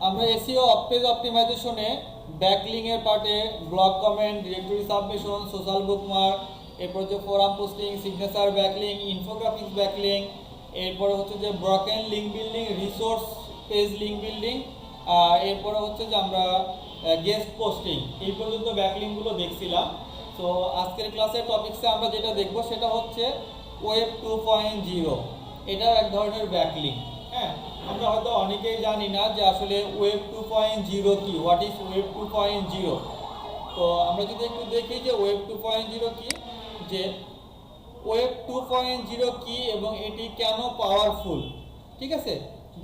আমরা SEO page অপটিমাইজেশনে backlink এর পার্টে blog comment, directory submission, social bookmark, এরপর যে forum posting, signature backlink, infographics backlink, এরপরে হচ্ছে যে broken link building, resource page link building, এরপরে হচ্ছে যে আমরা গেস্ট পোস্টিং, এই পর্যন্ত ব্যাকলিংগুলো দেখছিলাম। তো আজকের ক্লাসের টপিকসে আমরা যেটা দেখব সেটা হচ্ছে ওয়েব 2.0। এটা এক ধরনের ব্যাকলিং। হ্যাঁ, আমরা হয়তো অনেকেই জানি না যে আসলে ওয়েব 2.0 কি, হোয়াট ইজ ওয়েব 2.0। তো আমরা যদি একটু দেখি যে ওয়েব 2.0 কি, যে ওয়েব 2.0 কি এবং এটি কেন পাওয়ারফুল। ঠিক আছে,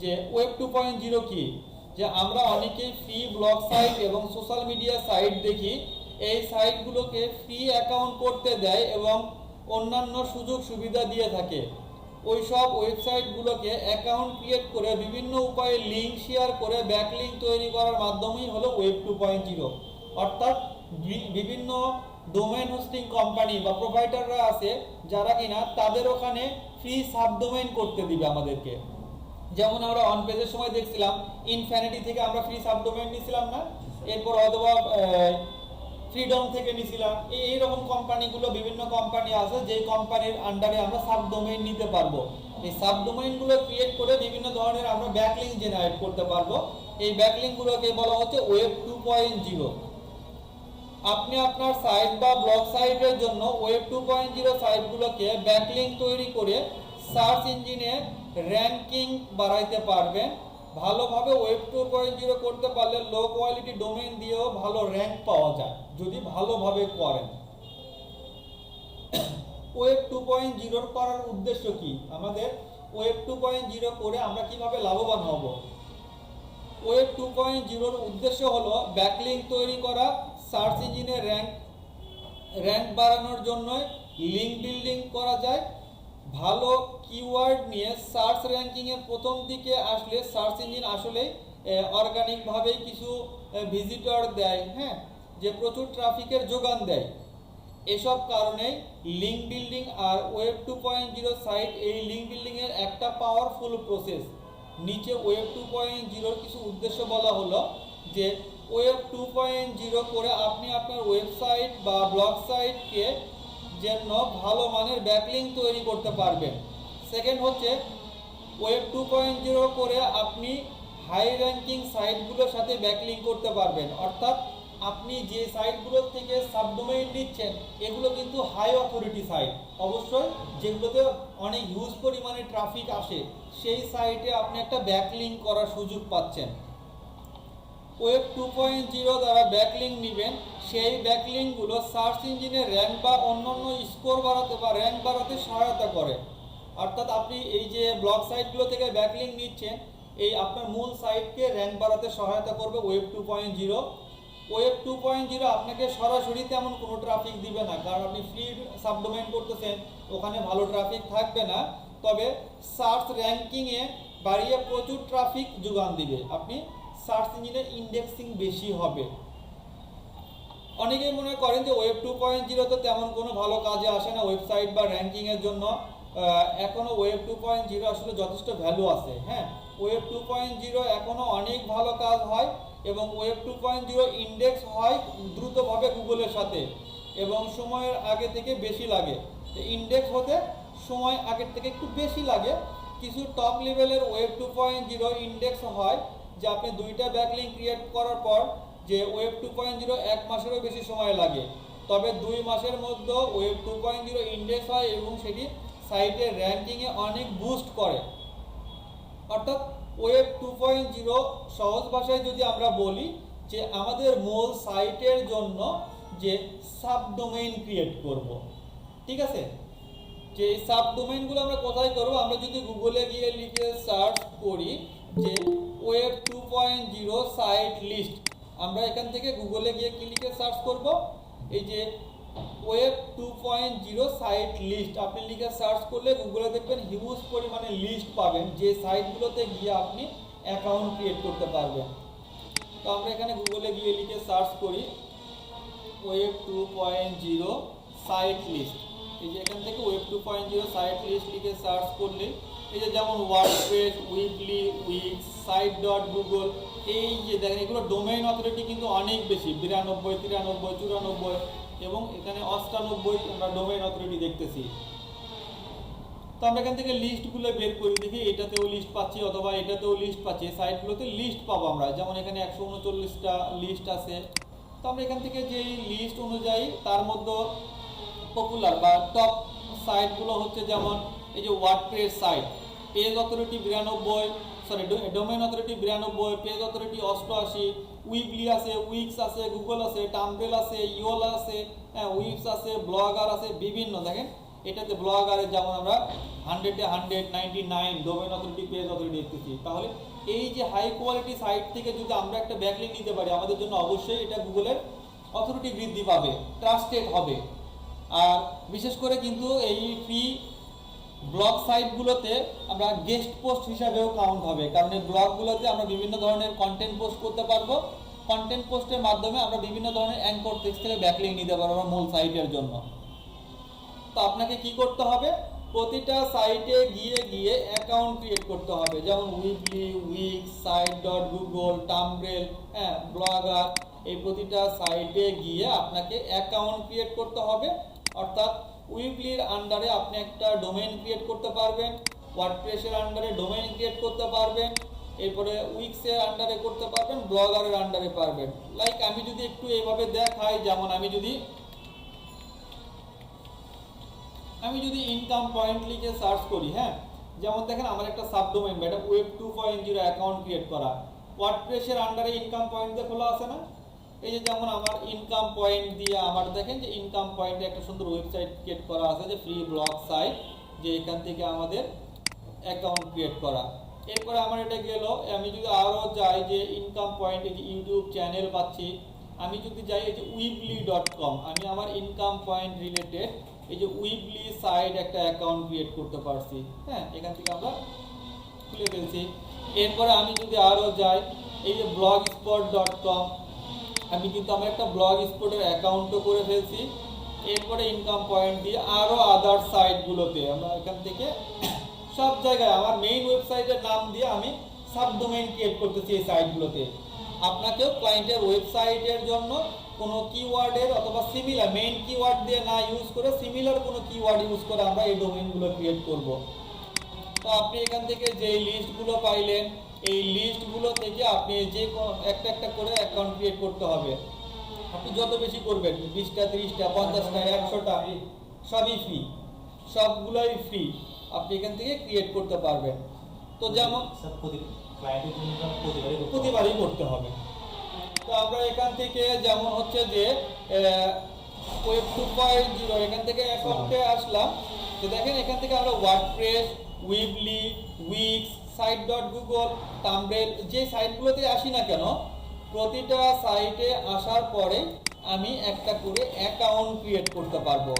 যে ওয়েব 2.0 কি, যে আমরা অনেকেই ফ্রি ব্লগ সাইট এবং সোশ্যাল মিডিয়া সাইট দেখি। এই সাইটগুলোকে ফ্রি অ্যাকাউন্ট করতে দেয় এবং অন্যান্য সুযোগ সুবিধা দিয়ে থাকে। ওই সব ওয়েবসাইটগুলোকে অ্যাকাউন্ট ক্রিয়েট করে বিভিন্ন উপায়ে লিঙ্ক শেয়ার করে ব্যাকলিঙ্ক তৈরি করার মাধ্যমেই হলো ওয়েব 2.0। অর্থাৎ বিভিন্ন ডোমেইন হোস্টিং কোম্পানি বা প্রোভাইডাররা আছে যারা কিনা তাদের ওখানে ফ্রি সাবডোমেইন করতে দিবে আমাদেরকে। যেমন আমরা অন পেজের সময় দেখছিলাম ইনফিনিটি থেকে আমরা ফ্রি সাবডোমেইন নিছিলাম না, এরপর অথবা ফ্রিডম থেকে নিছিলাম। এইরকম কোম্পানিগুলো, বিভিন্ন কোম্পানি আছে যে কোম্পানির আন্ডারে আমরা সাবডোমেইন নিতে পারবো। এই সাবডোমেইনগুলো ক্রিয়েট করে বিভিন্ন ধরনের আমরা ব্যাকলিঙ্ক জেনারেট করতে পারবো। এই ব্যাকলিঙ্কগুলোকে বলা হচ্ছে ওয়েব 2.0। আপনি আপনার সাইট বা ব্লগ সাইটের জন্য ওয়েব 2.0 সাইটগুলোকে ব্যাকলিঙ্ক তৈরি করে সার্চ ইঞ্জিনে র্যাঙ্কিং বাড়াইতে পারবেন। ভালোভাবে ওয়েব 2.0 করতে পারলে লো কোয়ালিটি ডোমেইন দিয়েও ভালো র্যাঙ্ক পাওয়া যায় যদি ভালোভাবে করেন। ওয়েব 2.0 করার উদ্দেশ্য কি, আমাদের ওয়েব 2.0 করে আমরা কিভাবে লাভবান হব? ওয়েব 2.0 উদ্দেশ্য হলো ব্যাকলিঙ্ক তৈরি করা, সার্চ ইঞ্জিনে র্যাঙ্ক বাড়ানোর জন্য লিঙ্ক বিল্ডিং করা যায়। ভালো কিওয়ার্ড নিয়ে সার্চ র্যাঙ্কিংয়ের প্রথম দিকে আসলে সার্চ ইঞ্জিন আসলে অর্গানিকভাবেই কিছু ভিজিটর দেয়, হ্যাঁ, যে প্রচুর ট্রাফিকের যোগান দেয়। এসব কারণে লিঙ্ক বিল্ডিং আর ওয়েব 2.0 সাইট এই লিঙ্ক বিল্ডিংয়ের একটা পাওয়ারফুল প্রসেস। নিচে ওয়েব 2.0 কিছু উদ্দেশ্য বলা হলো, যে ওয়েব 2.0 করে আপনি আপনার ওয়েবসাইট বা ব্লগ সাইটকে জন্য ভালো মানের ব্যাকলিঙ্ক তৈরি করতে পারবেন। সেকেন্ড হচ্ছে ওয়েব 2.0 করে আপনি হাই র্যাঙ্কিং সাইটগুলোর সাথে ব্যাকলিঙ্ক করতে পারবেন। অর্থাৎ আপনি যে সাইটগুলোর থেকে সাবডোমেইন নিচ্ছেন এগুলো কিন্তু হাই অথরিটি সাইট, অবশ্যই যেগুলোতে অনেক হিউজ পরিমাণে ট্রাফিক আসে সেই সাইটে আপনি একটা ব্যাকলিঙ্ক করার সুযোগ পাচ্ছেন। ওয়েব 2.0 দ্বারা ব্যাকলিঙ্ক নেবেন, সেই ব্যাকলিঙ্কগুলো সার্চ ইঞ্জিনের র্যাঙ্ক বা অন্যান্য স্কোর বাড়াতে বা র্যাঙ্ক বাড়াতে সহায়তা করে। অর্থাৎ আপনি এই যে ব্লগ সাইটগুলো থেকে ব্যাকলিঙ্ক নিচ্ছেন, এই আপনার মূল সাইটকে র্যাঙ্ক বাড়াতে সহায়তা করবে ওয়েব 2.0। ওয়েব 2.0 আপনাকে সরাসরি তেমন কোনো ট্রাফিক দিবে না, কারণ আপনি ফ্রি সাবডোমেইন করতেছেন, ওখানে ভালো ট্রাফিক থাকবে না। তবে সার্চ র্যাঙ্কিংয়ে বাড়িয়ে প্রচুর ট্রাফিক যোগান দিবে, আপনি সার্চ ইঞ্জিনের ইন্ডেক্সিং বেশি হবে। অনেকেই মনে করেন যে ওয়েব 2.0 তো তেমন কোনো ভালো কাজে আসে না ওয়েবসাইট বা র্যাঙ্কিংয়ের জন্য। এখনও ওয়েব 2.0 আসলে যথেষ্ট ভ্যালু আছে। হ্যাঁ, ওয়েব 2.0 এখনও অনেক ভালো কাজ হয় এবং ওয়েব 2.0 ইন্ডেক্স হয় দ্রুতভাবে গুগলের সাথে এবং সময়ের আগে থেকে বেশি লাগে। ইন্ডেক্স হতে সময় আগের থেকে একটু বেশি লাগে। কিছু টপ লেভেলের ওয়েব 2.0 ইন্ডেক্স হয় যে আপনি দুইটা ব্যাকলিঙ্ক ক্রিয়েট করার পর যে ওয়েব 2.0 এক মাসেরও বেশি সময় লাগে, তবে 2 মাসের মধ্যে ওয়েব 2.0 ইন্ডেক্স হয় এবং সেটি সাইটের র্যাঙ্কিংয়ে অনেক বুস্ট করে। অর্থাৎ ওয়েব 2.0 সহজ ভাষায় যদি আমরা বলি যে আমাদের মূল সাইটের জন্য যে সাবডোমেইন ক্রিয়েট করব। ঠিক আছে, যে সাবডোমেইনগুলো আমরা কোথায় করব? আমরা যদি গুগলে গিয়ে লিখে সার্চ করি যে ওয়েব 2.0 সাইট লিস্ট, আমরা এখান থেকে গুগলে গিয়ে কি লিখে সার্চ করব? এই যে ওয়েব 2.0 সাইট লিস্ট আপনি লিখে সার্চ করলে গুগলে দেখবেন হিউজ পরিমাণে লিস্ট পাবেন, যে সাইটগুলোতে গিয়ে আপনি অ্যাকাউন্ট ক্রিয়েট করতে পারবেন। তো আমরা এখানে গুগলে গিয়ে লিখে সার্চ করি ওয়েব 2.0 সাইট লিস্ট। এই যে এখান থেকে ওয়েব 2.0 সাইট লিস্ট লিখে সার্চ করলে এই যে যেমন WordPress, Weebly, Wix, site dot Google, এই যে দেখেন এগুলো ডোমেইন অথরিটি কিন্তু অনেক বেশি, 92, 93, 94 এবং এখানে 98 আমরা ডোমেইন অথরিটি দেখতেছি। তো আমরা এখান থেকে লিস্টগুলো বের করি, দেখি এটাতেও লিস্ট পাচ্ছি অথবা এটাতেও লিস্ট পাচ্ছি। সাইটগুলোতে লিস্ট পাবো আমরা, যেমন এখানে 139টা লিস্ট আছে। তো আমরা এখান থেকে যেই লিস্ট অনুযায়ী তার মধ্যে পপুলার বা টপ সাইটগুলো হচ্ছে যেমন এই যে WordPress site, page authority 92, sorry domain authority 92, page authority 88, Weebly আছে, উইক্স আছে, গুগল আছে, টাম্বল আছে, ইওল আছে, উইপস আছে, ব্লগার আছে, বিভিন্ন। দেখেন এটাতে ব্লগারে যেমন আমরা 100-এ 100, 99 ডোমেইন অথরিটি, পেজ অথরিটি দেখতেছি। তাহলে এই যে হাই কোয়ালিটি সাইট থেকে যদি আমরা একটা ব্যাকলিংক নিতে পারি, আমাদের জন্য অবশ্যই এটা গুগলের অথরিটি বৃদ্ধি পাবে, ট্রাস্টেড হবে। আর বিশেষ করে কিন্তু এই ফ্রি ব্লগ সাইটগুলোতে আমরা গেস্ট পোস্ট হিসাবেও কাউন্ট হবে, কারণ এই ব্লগগুলোতে আমরা বিভিন্ন ধরনের কন্টেন্ট পোস্ট করতে পারবো। কন্টেন্ট পোস্টের মাধ্যমে আমরা বিভিন্ন ধরনের অ্যাঙ্কর টেক্সট থেকে ব্যাকলিংক নিতে পারবো আমরা মূল সাইটের জন্য। তো আপনাকে কি করতে হবে, প্রতিটা সাইটে গিয়ে গিয়ে অ্যাকাউন্ট ক্রিয়েট করতে হবে, যেমন Weebly, Wix, site dot Google, Tumblr, blogger, এই প্রতিটা সাইটে গিয়ে আপনাকে অ্যাকাউন্ট ক্রিয়েট করতে হবে। অর্থাৎ উইকলির আন্ডারে আপনি একটা ডোমেইন ক্রিয়েট করতে পারবেন, ওয়ার্ডপ্রেসের আন্ডারে ডোমেইন ক্রিয়েট করতে পারবেন, এরপরে উইক্সের আন্ডারে করতে পারবেন, ব্লগারের আন্ডারে পারবেন। লাইক আমি যদি একটু এইভাবে দেখাই, যেমন আমি যদি ইনকাম পয়েন্ট লিখে সার্চ করি, যেমন দেখেন আমার একটা সাবডোমেইন বা এটা ওয়েব 2.0 অ্যাকাউন্ট ক্রিয়েট করা, ওয়ার্ডপ্রেসের আন্ডারে ইনকাম পয়েন্ট দিয়ে খোলা আছে না। এই যে যেমন আমার ইনকাম পয়েন্ট দিয়ে আমার দেখেন যে ইনকাম পয়েন্টে একটা সুন্দর ওয়েবসাইট ক্রিয়েট করা আছে, যে ফ্রি ব্লগ সাইট, যে এখান থেকে আমাদের অ্যাকাউন্ট ক্রিয়েট করা। এরপরে আমার এটা গেল, আমি যদি আরও যাই যে ইনকাম পয়েন্ট, এই যে ইউটিউব চ্যানেল পাচ্ছি, আমি যদি যাই এই যে weebly.com, আমি আমার ইনকাম পয়েন্ট রিলেটেড এই যে উইবলি সাইট একটা অ্যাকাউন্ট ক্রিয়েট করতে পারছি। এখান থেকে আমরা খুলে ফেলছি। এরপরে আমি যদি আরও যাই এই যে blogspot.com, আমি কিন্তু আমার একটা ব্লগ স্পটের অ্যাকাউন্টও করে ফেলছি। এরপরে ইনকাম পয়েন্ট দিয়ে আরও আদার সাইটগুলোতে আমরা এখান থেকে সব জায়গায় আমার মেইন ওয়েবসাইটের নাম দিয়ে আমি সাবডোমেইন ক্রিয়েট করতেছি এই সাইটগুলোতে। আপনাকেও ক্লায়েন্টের ওয়েবসাইটের জন্য কোনো কিওয়ার্ডের অথবা সিমিলার মেইন কিওয়ার্ড দিয়ে না ইউজ করে সিমিলার কোনো কিওয়ার্ড ইউজ করে আমরা এই ডোমেইনগুলো ক্রিয়েট করব। তো আপনি এখান থেকে যে লিস্টগুলো পাইলেন, এই লিস্টগুলো থেকে আপনি যে একটা একটা করে অ্যাকাউন্ট ক্রিয়েট করতে হবে। আপনি যত বেশি করবেন, 20টা, 30টা, 50টা, 100টা, সবই ফ্রি, সবগুলোই ফ্রি, আপনি এখান থেকে ক্রিয়েট করতে পারবেন। তো যেমন প্রতিবারই করতে হবে। তো আমরা এখান থেকে যেমন হচ্ছে যে ওয়েব 2.0 এখান থেকে অ্যাকাউন্টে আসলাম, তো দেখেন এখান থেকে আমরা WordPress, Weebly, Wix, site dot Google, Tumblr, যে সাইটগুলোতে আসি না কেন, প্রতিটা সাইটে আসার পরে আমি একটা করে অ্যাকাউন্ট ক্রিয়েট করতে পারবো।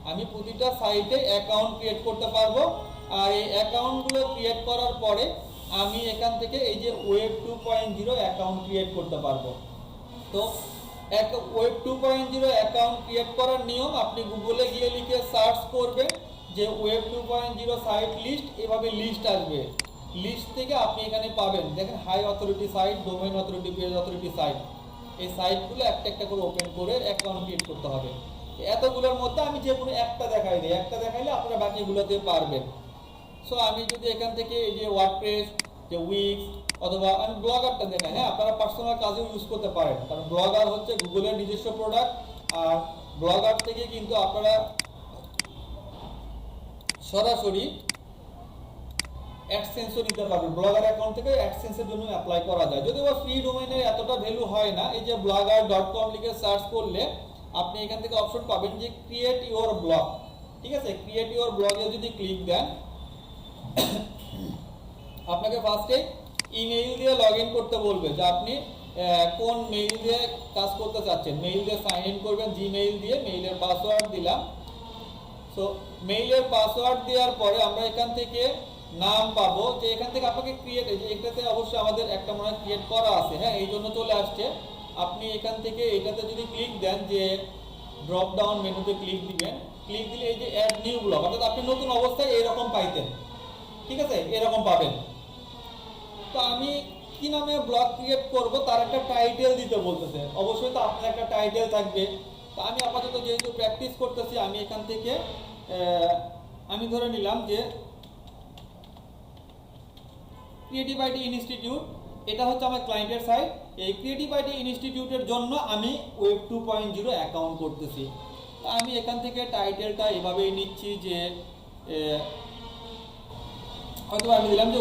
আমি প্রতিটা সাইটে অ্যাকাউন্ট ক্রিয়েট করতে পারবো। আর এই অ্যাকাউন্টগুলো ক্রিয়েট করার পরে আমি এখান থেকে এই যে ওয়েব 2.0 অ্যাকাউন্ট ক্রিয়েট করতে পারবো। তো ওয়েব 2.0 অ্যাকাউন্ট ক্রিয়েট করার নিয়ম, আপনি গুগলে গিয়ে লিখে সার্চ করবেন যে ওয়েব 2.0 সাইট লিস্ট, এভাবে লিস্ট আসবে। লিস্ট থেকে আপনি এখানে পাবেন, দেখেন high authority site, domain authority, page authority site, এই সাইটগুলো একটা একটা করে ওপেন করে অ্যাকাউন্ট ক্রিয়েট করতে হবে। এতগুলোর মধ্যে আমি যে কোনো একটা দেখাই দিই, একটা দেখাইলে আপনারা বাকিগুলোতে পারবেন। সো আমি যদি এখান থেকে এই যে ওয়ার্ডপ্রেস, যে উইক্স অথবা আমি ব্লগারটা দেখাই, আপনারা পার্সোনাল কাজেও ইউজ করতে পারেন, কারণ ব্লগার হচ্ছে গুগলের নিজস্ব প্রোডাক্ট। আর ব্লগার থেকে কিন্তু আপনারা সরাসরি অ্যাডসেন্সও নিতে পারবেন। ব্লগার অ্যাকাউন্ট থেকে অ্যাডসেন্সের জন্য অ্যাপ্লাই করা যায়, যদিও ফ্রি ডোমেইনের এতটা ভ্যালু হয় না। এই যে blogger.com লিখে সার্চ করলে আপনি এখান থেকে অপশন পাবেন যে ক্রিয়েট ইওর ব্লগ। ঠিক আছে, ক্রিয়েট ইওর ব্লগে যদি ক্লিক দেন, আপনাকে ফার্স্টে ইমেইল দিয়ে লগ ইন করতে বলবে, যে আপনি কোন মেইল দিয়ে কাজ করতে চাচ্ছেন। মেইল দিয়ে সাইন ইন করবেন, জিমেইল দিয়ে, মেইলের পাসওয়ার্ড দিলাম। সো মেইলের পাসওয়ার্ড দেওয়ার পরে আমরা এখান থেকে নাম পাবো, যে এখান থেকে আপনাকে ক্রিয়েট, এই যে এটাতে অবশ্যই আমাদের একটা মনে হয় ক্রিয়েট করা আছে, এই জন্য চলে আসছে। আপনি এখান থেকে এটাতে যদি ক্লিক দেন, যে ড্রপ ডাউন মেনুতে ক্লিক দিবেন, ক্লিক দিলে এই যে অ্যাড নিউ ব্লগ, অর্থাৎ আপনি নতুন অবস্থায় এরকম পাইতেন। ঠিক আছে, এরকম পাবেন। তো আমি কি নামে ব্লগ ক্রিয়েট করব তার একটা টাইটেল দিতে বলতেছে, অবশ্যই তো আপনার একটা টাইটেল থাকবে। তো আমি আপাতত যেহেতু প্র্যাকটিস করতেছি, আমি এখান থেকে আমি ধরে নিলাম যে ক্রিয়েটিভ আইটি ইনস্টিটিউট, এটা হচ্ছে আমার ক্লায়েন্টের সাইট। এই ক্রিয়েটিভ আইটি ইনস্টিটিউটের জন্য আমি ওয়েব 2.0 অ্যাকাউন্ট করতেছি। আমি এখান থেকে টাইটেলটা এভাবেই নিচ্ছি যে হয়তো আমি দিলাম যে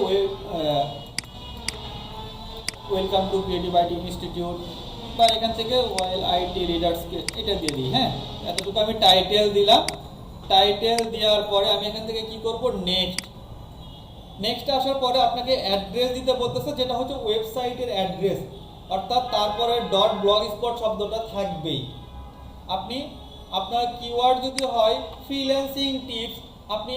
welcome to creative IT institute, বা এখান থেকে ওয়েল আইটি রিডার্সকে এটা দিয়ে দিই। হ্যাঁ, এতটুকু আমি টাইটেল দিলাম। টাইটেল দেওয়ার পরে আমি এখান থেকে কি করব, নেক্সট আসার পরে আপনাকে অ্যাড্রেস দিতে বলতেছে, যেটা হচ্ছে ওয়েবসাইটের অ্যাড্রেস, অর্থাৎ তারপরে .blogspot শব্দটা থাকবেই। আপনি আপনার কিওয়ার্ড যদি হয় ফ্রিল্যান্সিং টিপস, আপনি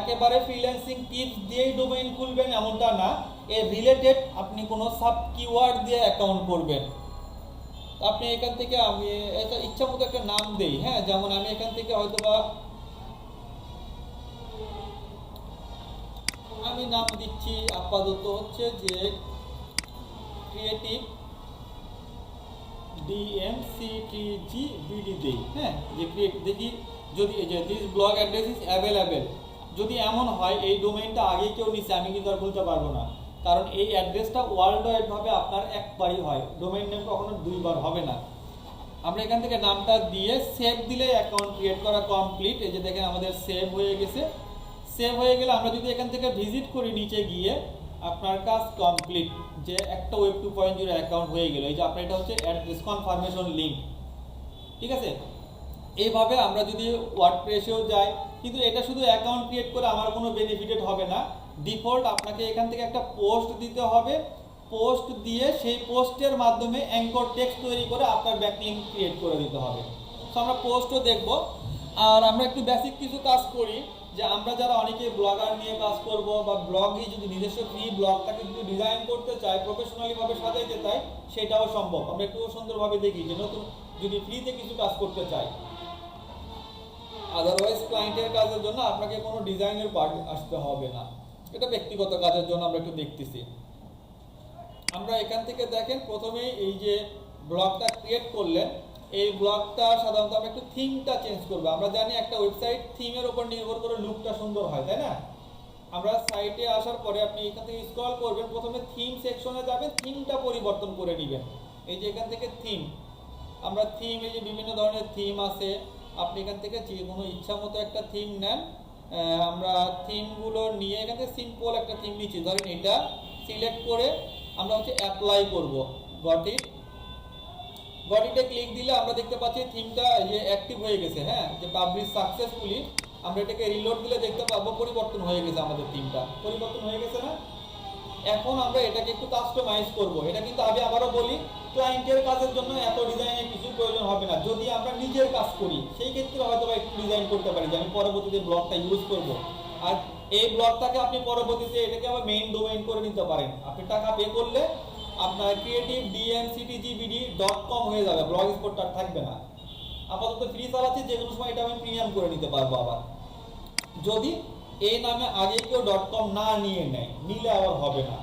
একেবারে ফ্রিল্যান্সিং টিপস দিয়েই ডোমেইন খুলবেন এমনটা না, এর রিলেটেড আপনি কোনো সাব কিওয়ার্ড দিয়ে অ্যাকাউন্ট করবেন। আপনি এখান থেকে আমি এটা ইচ্ছা মতো একটা নাম দেই। হ্যাঁ, যেমন আমি এখান থেকে হয়তোবা আমি নাম দিচ্ছি আপাতত হচ্ছে যে ক্রিয়েটিভ DMCTGBD দেই। হ্যাঁ, যে দেখি যদি এই যে this blog address is available, যদি এমন হয় এই ডোমেইনটা আগে কেউ নিচ্ছে, আমি কিন্তু আর বলতে পারবো না, কারণ এই অ্যাড্রেসটা ওয়ার্ল্ড ওয়াইড ভাবে আপনার একবারই হয়, ডোমেইন নেম কখনো দুইবার হবে না। আমরা এখান থেকে নামটা দিয়ে সেভ দিলে অ্যাকাউন্ট ক্রিয়েট করা কমপ্লিট। এই যে দেখেন আমাদের সেভ হয়ে গেছে। সেভ হয়ে গেলে আমরা যদি এখান থেকে ভিজিট করি নিচে গিয়ে, আপনার কাজ কমপ্লিট, যে একটা ওয়েব 2.0 অ্যাকাউন্ট হয়ে গেল। এই যে আপনার এটা হচ্ছে অ্যাড্রেস কনফার্মেশন লিংক। ঠিক আছে, এইভাবে আমরা যদি ওয়ার্ডপ্রেসেও যাই, কিন্তু এটা শুধু অ্যাকাউন্ট ক্রিয়েট করে আমার কোনো বেনিফিটেড হবে না। ডিফল্ট আপনাকে এখান থেকে একটা পোস্ট দিতে হবে, পোস্ট দিয়ে সেই পোস্টের মাধ্যমে অ্যাঙ্কর টেক্সট তৈরি করে আপনার ব্যাকলিংক ক্রিয়েট করে দিতে হবে। সো আমরা পোস্টও দেখব। আর আমরা একটু বেসিক কিছু কাজ করি, যে আমরা যারা অনেকে ব্লগার নিয়ে কাজ করব, বা ব্লগই যদি নিজস্ব ফ্রি ব্লগটাকে যদি ডিজাইন করতে চাই, প্রফেশনালি ভাবে সাজাইতে চাই, সেটাও সম্ভব। আমরা একটু সুন্দরভাবে দেখি যে নতুন যদি ফ্রিতে কিছু কাজ করতে চাই। আদারওয়াইজ ক্লায়েন্টের কাজের জন্য আপনাকে কোনো ডিজাইনের পার্ট আসতে হবে না, এটা ব্যক্তিগত কাজের জন্য আমরা একটু দেখতেছি। আমরা এখান থেকে দেখেন প্রথমেই এই যে ব্লগটা ক্রিয়েট করলেন, এই ব্লগটা সাধারণত আমরা একটু থিমটা চেঞ্জ করবো। আমরা জানি একটা ওয়েবসাইট থিমের উপর নির্ভর করে লুকটা সুন্দর হয়, তাই না? আমরা সাইটে আসার পরে আপনি এখান থেকে স্ক্রল করবেন, প্রথমে থিম সেকশনে যাবেন, থিমটা পরিবর্তন করে নেবেন। এই যে এখান থেকে থিম, আমরা থিম, এই যে বিভিন্ন ধরনের থিম আছে, আপনি এখান থেকে যে কোনো ইচ্ছা মতো একটা থিম নেন। আমরা থিমগুলো নিয়ে এখান থেকে সিম্পল একটা থিম নিচ্ছি, ধরেন এটা সিলেক্ট করে আমরা হচ্ছে অ্যাপ্লাই করব। গটিতে ক্লিক দিলে আমরা দেখতে পাচ্ছি থিমটা যে অ্যাক্টিভ হয়ে গেছে। হ্যাঁ, যে পাবলিশ সাকসেসফুলি, আমরা এটাকে রিলোড দিলে দেখতে পাবো পরিবর্তন হয়ে গেছে, আমাদের থিমটা পরিবর্তন হয়ে গেছে না? এখন আমরা এটাকে একটু কাস্টমাইজ করব। এটা কিন্তু আমি আবারও বলি, ক্লায়েন্টের কাজের জন্য এত ডিজাইনের কিছু প্রয়োজন হবে না। যদি আমরা নিজের কাজ করি সেই ক্ষেত্রে হয়তো একটু ডিজাইন করতে পারি, যে আমি পরবর্তীতে ব্লগটা ইউজ করব। আর এই ব্লগটাকে আপনি পরবর্তীতে এটাকে আবার মেইন ডোমেইন করে নিতে পারেন। আপনি টাকা পে করলে আপনার creative.dmctgbd.com হয়ে যাবে, ব্লগ স্পটটা থাকবে না। আপাতত ফ্রি চালাচ্ছি, যে কোনো সময় এটা আমি প্রিমিয়াম করে নিতে পারবো আবার, যদি এই নামে আগে কেউ .com না নিলে আবার হবে না।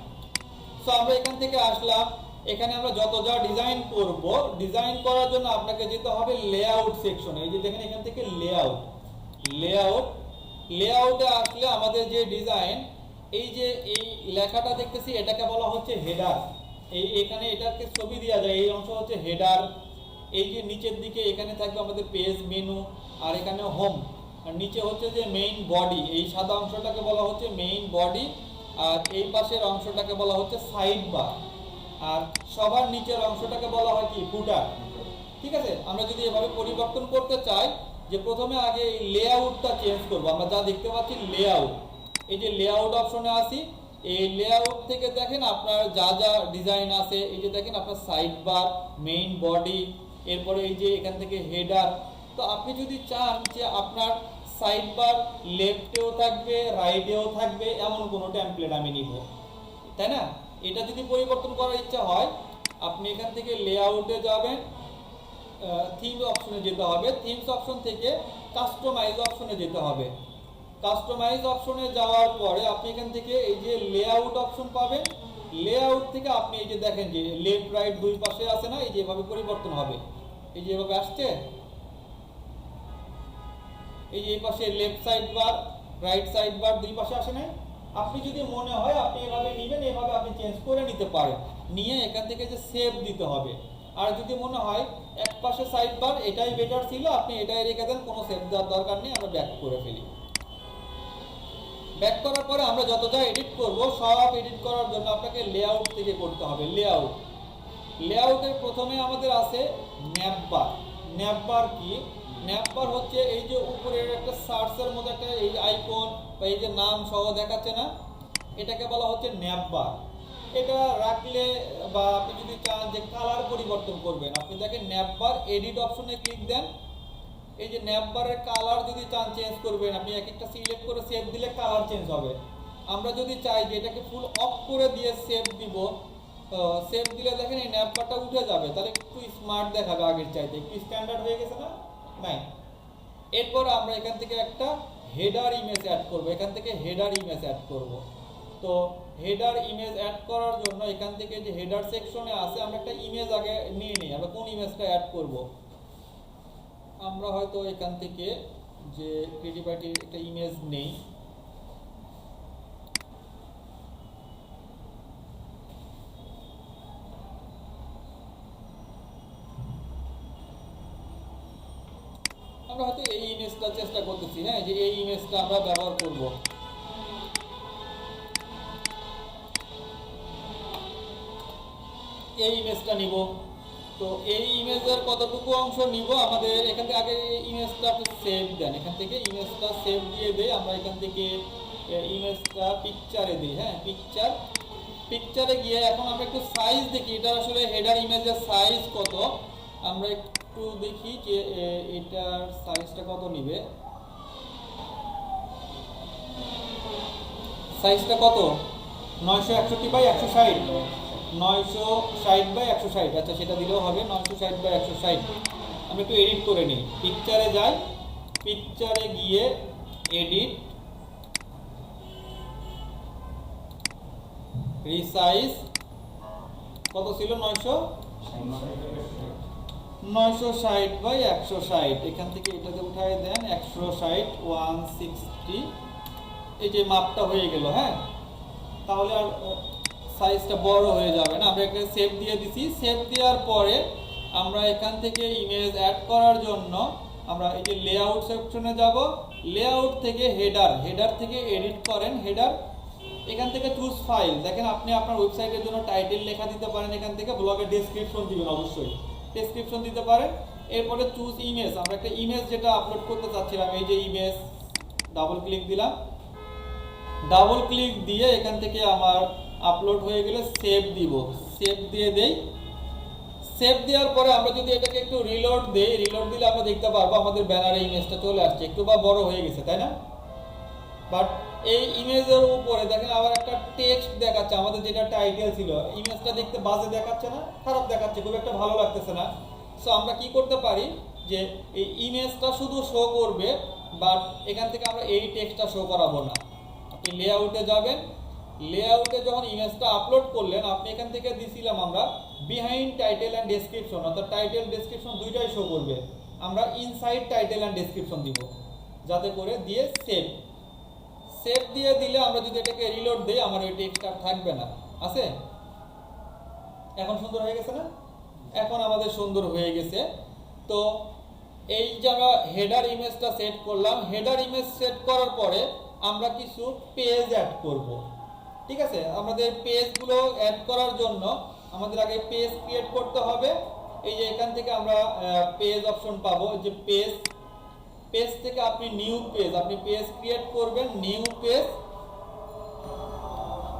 সো আমরা এখান থেকে আসলাম, এখানে আমরা যত যা ডিজাইন করব, ডিজাইন করার জন্য আপনাকে যেতে হবে লেআউট সেকশনে। এই যে দেখেন এখান থেকে লেআউটে আসলে আমাদের যে ডিজাইন, এই যে এই লেখাটা দেখতেছি এটাকে বলা হচ্ছে হেডার। এখানে এটাকে ছবি দেওয়া যায়, এই অংশ হচ্ছে হেডার। এই যে নিচের দিকে এখানে থাকবে আমাদের পেজ মেনু, আর এখানে হোম, আর নিচে হচ্ছে যে মেইন বডি, এই সাদা অংশটাকে বলা হচ্ছে মেইন বডি, আর এই পাশের অংশটাকে বলা হচ্ছে সাইড বার, আর সবার নিচের অংশটাকে বলা হয় কি ফুটার। ঠিক আছে, আমরা যদি এভাবে পরিবর্তন করতে চাই, যে প্রথমে আগে এই লেআউটটা চেঞ্জ করব। আমরা যা দেখতে পাচ্ছি লেআউট, এই যে লেআউট অপশনে আসি, এই লেআউট থেকে দেখেন আপনার যা যা ডিজাইন আছে, এই যে দেখেন আপনার সাইড বার, মেইন বডি, এরপরে এই যে এখান থেকে হেডার। তো আপনি যদি চান যে আপনার সাইড বার লেফটেও থাকবে রাইটেও থাকবে, এমন কোনো টেমপ্লেট আমি নিব, তাই না? এটা যদি পরিবর্তন করার ইচ্ছা হয়, আপনি এখান থেকে লেআউটে যাবেন, থিম অপশনে যেতে হবে, থিমস অপশন থেকে কাস্টমাইজ অপশনে যেতে হবে। কাস্টমাইজ অপশনে যাওয়ার পরে আপনি এখান থেকে এই যে লেআউট অপশন পাবেন। লেআউট থেকে আপনি এই যে দেখেন যে লেফট রাইট দুই পাশে আছে না, এই যে এভাবে পরিবর্তন হবে, এই যে এভাবে আসছে, এই যে এই পাশে left side bar right side bar দুই পাশে আসে না। আপনি যদি মনে হয় আপনি এভাবে নেবেন, এভাবে আপনি চেঞ্জ করে নিতে পারেন, নিয়ে এখান থেকে যে সেভ দিতে হবে। আর যদি মনে হয় এক পাশে সাইড বার এটাই বেটার ছিল, আপনি এটাই রেখে দেন, কোনো সেভ দেওয়ার দরকার নেই, আমরা ব্যাক করে ফেলি। ব্যাক করার পরে আমরা যত যা এডিট করব সব এডিট করার জন্য আপনাকে লেআউট থেকে করতে হবে। লেআউট, লেআউটের প্রথমে আমাদের আছে ন্যাপবার। ন্যাপবার কি? ন্যাপবার হচ্ছে এই যে উপরের একটা সার্চের মধ্যে একটা এই আইকন বা এই যে নাম সহ দেখাচ্ছে না, এটাকে বলা হচ্ছে ন্যাপবার। এটা রাখলে বা আপনি যদি চান যে কালার পরিবর্তন করবেন, আপনি দেখেন ন্যাপবার এডিট অপশনে ক্লিক দেন, এই যে ন্যাপবারের কালার যদি চান চেঞ্জ করবেন, আপনি এক একটা সিলেক্ট করে সেভ দিলে কালার চেঞ্জ হবে। আমরা যদি চাই যে এটাকে ফুল অফ করে দিয়ে সেভ দিব, সেভ দিলে দেখেন এই ন্যাপবারটা উঠে যাবে, তাহলে একটু স্মার্ট দেখাবে আগের চাইতে, একটু স্ট্যান্ডার্ড হয়ে গেছে না? নাই। এরপর আমরা এখান থেকে একটা হেডার ইমেজ অ্যাড করব, এখান থেকে হেডার ইমেজ অ্যাড করব। তো হেডার ইমেজ অ্যাড করার জন্য এখান থেকে যে হেডার সেকশনে আছে, আমরা একটা ইমেজ আগে নিয়ে নিই। আমরা কোন ইমেজটা অ্যাড করব? আমরা হয়তো এখান থেকে যে ক্রিয়েটিভিটি একটা ইমেজ নেই, আমরা হয়তো এই ইমেজটা চেষ্টা করতেছি, হ্যাঁ, যে এই ইমেজটা আমরা ব্যবহার করব। এই ইমেজটা নিব। তো এই ইমেজের কতটুকু অংশ নিব, আমাদের এখান থেকে আগে ইমেজটা আপনি সেভ দেন, এখান থেকে ইমেজটা সেভ দিয়ে দেই। আমরা এখান থেকে ইমেজটা পিকচারে দিই, হ্যাঁ, পিকচারে গিয়ে এখন আমরা একটু সাইজ দেখি, এটা আসলে হেডার ইমেজের সাইজ কত। আমরা একটু দেখি যে এটার সাইজটা কত নিবে। সাইজটা কত? 961 বাই 160, 960 বাই 160। আচ্ছা, সেটা দিলেও হবে, 960 বাই 160। আমি একটু এডিট করে নিই, পিকচারে যাই, পিকচারে গিয়ে এডিট, রিসাইজ, কত ছিল? 960 বাই 160। এখান থেকে এটাতে উঠায় দেন 160, 160, এই যে মাপটা হয়ে গেল, হ্যাঁ। তাহলে আর সাইজটা বড় হয়ে যাবে না। আমরা এখানে সেভ দিয়ে দিছি। সেভ দেওয়ার পরে আমরা এখান থেকে ইমেজ অ্যাড করার জন্য আমরা এই যে লেআউট সেকশনে যাব। লেআউট থেকে হেডার থেকে এডিট করেন হেডার, এখান থেকে চুজ ফাইল। দেখেন আপনি আপনার ওয়েবসাইটের জন্য টাইটেল লেখা দিতে পারেন, এখান থেকে ব্লগের ডেসক্রিপশন দিবেন, অবশ্যই ডেসক্রিপশন দিতে পারেন। এরপরে চুজ ইমেজ, আমরা একটা ইমেজ যেটা আপলোড করতে চাচ্ছিলাম, এই যে ইমেজ, ডাবল ক্লিক দিলাম। ডাবল ক্লিক দিয়ে এখান থেকে আমার আপলোড হয়ে গেলে সেভ দিব, সেভ দিয়ে দেই। সেভ দেওয়ার পরে আমরা যদি এটাকে একটু রিলোড দেই, রিলোড দিলে আমরা দেখতে পারবো আমাদের ব্যানারে ইমেজটা চলে আসছে, একটু বা বড় হয়ে গেছে, তাই না? বাট এই ইমেজের উপরে দেখেন আবার একটা টেক্সট দেখাচ্ছে, আমাদের যেটা টাইটেল ছিল। ইমেজটা দেখতে বাজে দেখাচ্ছে না? খারাপ দেখাচ্ছে, খুব একটা ভালো লাগতেছে না। সো আমরা কি করতে পারি, যে এই ইমেজটা শুধু শো করবে, বাট এখান থেকে আমরা এই টেক্সটটা শো করাবো না। আপনি লেআউটে যাবেন, লেআউটে যখন ইমেজটা আপলোড করলেন, আপনি এখান থেকে দিছিলাম আমরা বিহাইন্ড টাইটেল অ্যান্ড ডেসক্রিপশন, অর্থাৎ টাইটেল ডেসক্রিপশন দুইটাই শো করবে। আমরা ইনসাইড টাইটেল অ্যান্ড ডেসক্রিপশন দিব, যাতে করে দিয়ে সেভ দিয়ে দিলে আমরা যদি এটাকে রিলোড দিই, আমার ওই টেক্সটটা থাকবে না, আছে। এখন সুন্দর হয়ে গেছে না? এখন আমাদের সুন্দর হয়ে গেছে। তো এই যে আমরা হেডার ইমেজটা সেট করলাম, হেডার ইমেজ সেট করার পরে আমরা কিছু পেজ অ্যাড করব, ঠিক আছে। আমাদের পেজগুলো অ্যাড করার জন্য আমাদের আগে পেজ ক্রিয়েট করতে হবে। এই যে এখান থেকে আমরা পেজ অপশন পাবো, যে পেজ থেকে আপনি নিউ পেজ, আপনি পেজ ক্রিয়েট করবেন, নিউ পেজ।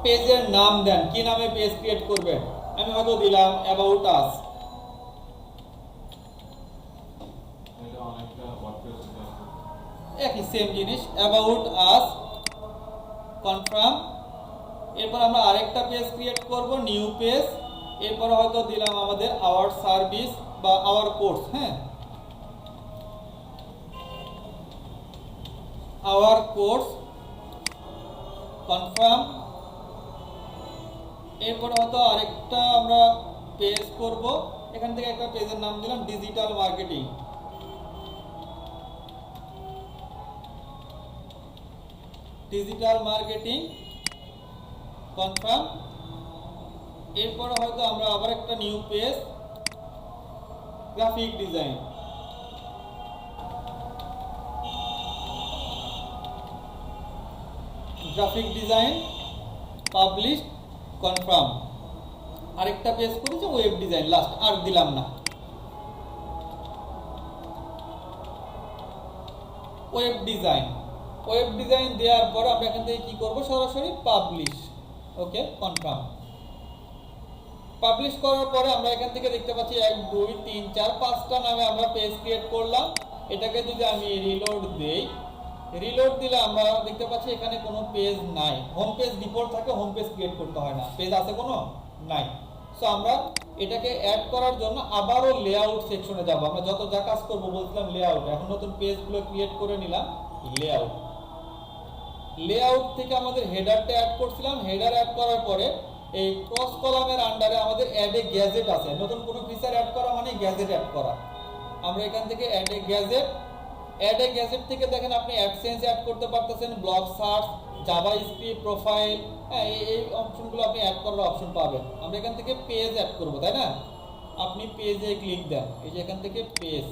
পেজের নাম দেন, কি নামে পেজ ক্রিয়েট করবেন। আমি হয়তো দিলাম অ্যাবাউট আস। একই সেম জিনিস, অ্যাবাউট আস, কনফার্ম। এরপর আমরা আরেকটা পেজ ক্রিয়েট করব, নিউ পেজ। এরপর হয়তো দিলাম আমাদের আওয়ার সার্ভিস বা আওয়ার কোর্স, হ্যাঁ। Hour course confirm. এরপরে হয়তো আরেকটা আমরা পেজ করব, এখান থেকে একটা পেজের নাম দিলাম digital marketing. Digital marketing confirm. এরপরে হয়তো আমরা আবার একটা new page graphic design. Graphic design publish confirm. আরেকটা পেজ করেছে ওয়েব ডিজাইন, লাস্ট আর দিলাম না। ওয়েব ডিজাইন, ওয়েব ডিজাইন দেওয়ার পর আমরা এখান থেকে কি করব, সরাসরি পাবলিশ। ওকে, কনফার্ম। পাবলিশ করার পরে আমরা এখান থেকে দেখতে পাচ্ছি 1 2 3 4 5টা নামে আমরা পেজ ক্রিয়েট করলাম। এটাকে যদি আমি রিলোড দেই, রিলোড দিলে আমরা দেখতে পাচ্ছি এখানে কোনো পেজ নাই। হোম পেজ ডিফল্ট থাকে, হোম পেজ ক্রিয়েট করতে হয় না। পেজ আছে কোনো নাই। সো আমরা এটাকে অ্যাড করার জন্য আবারও লেআউট সেকশনে যাব। আমরা যত যা কাজ করব বলছিলাম লেআউট, এখন নতুন পেজগুলো ক্রিয়েট করে নিলাম লেআউট। লেআউট থেকে আমাদের হেডারটা অ্যাড করছিলাম। হেডার অ্যাড করার পরে এই ক্রস কলামের আন্ডারে আমাদের অ্যাড এ গ্যাজেট আছে। নতুন কোনো ফিচার অ্যাড করা মানে গ্যাজেট অ্যাড করা। আমরা এখান থেকে add a gadget, add a gadget থেকে দেখেন আপনি অ্যাডসেন্স অ্যাড করতে পারতেছেন, ব্লগ সার্চ, জাভাস্ক্রিপ্ট, প্রোফাইল, হ্যাঁ এই অপশনগুলো আপনি অ্যাড করার অপশন পাবেন। আমরা এখান থেকে পেজ অ্যাড করব, তাই না? আপনি পেজে ক্লিক দেন, এই যে এখান থেকে পেজ,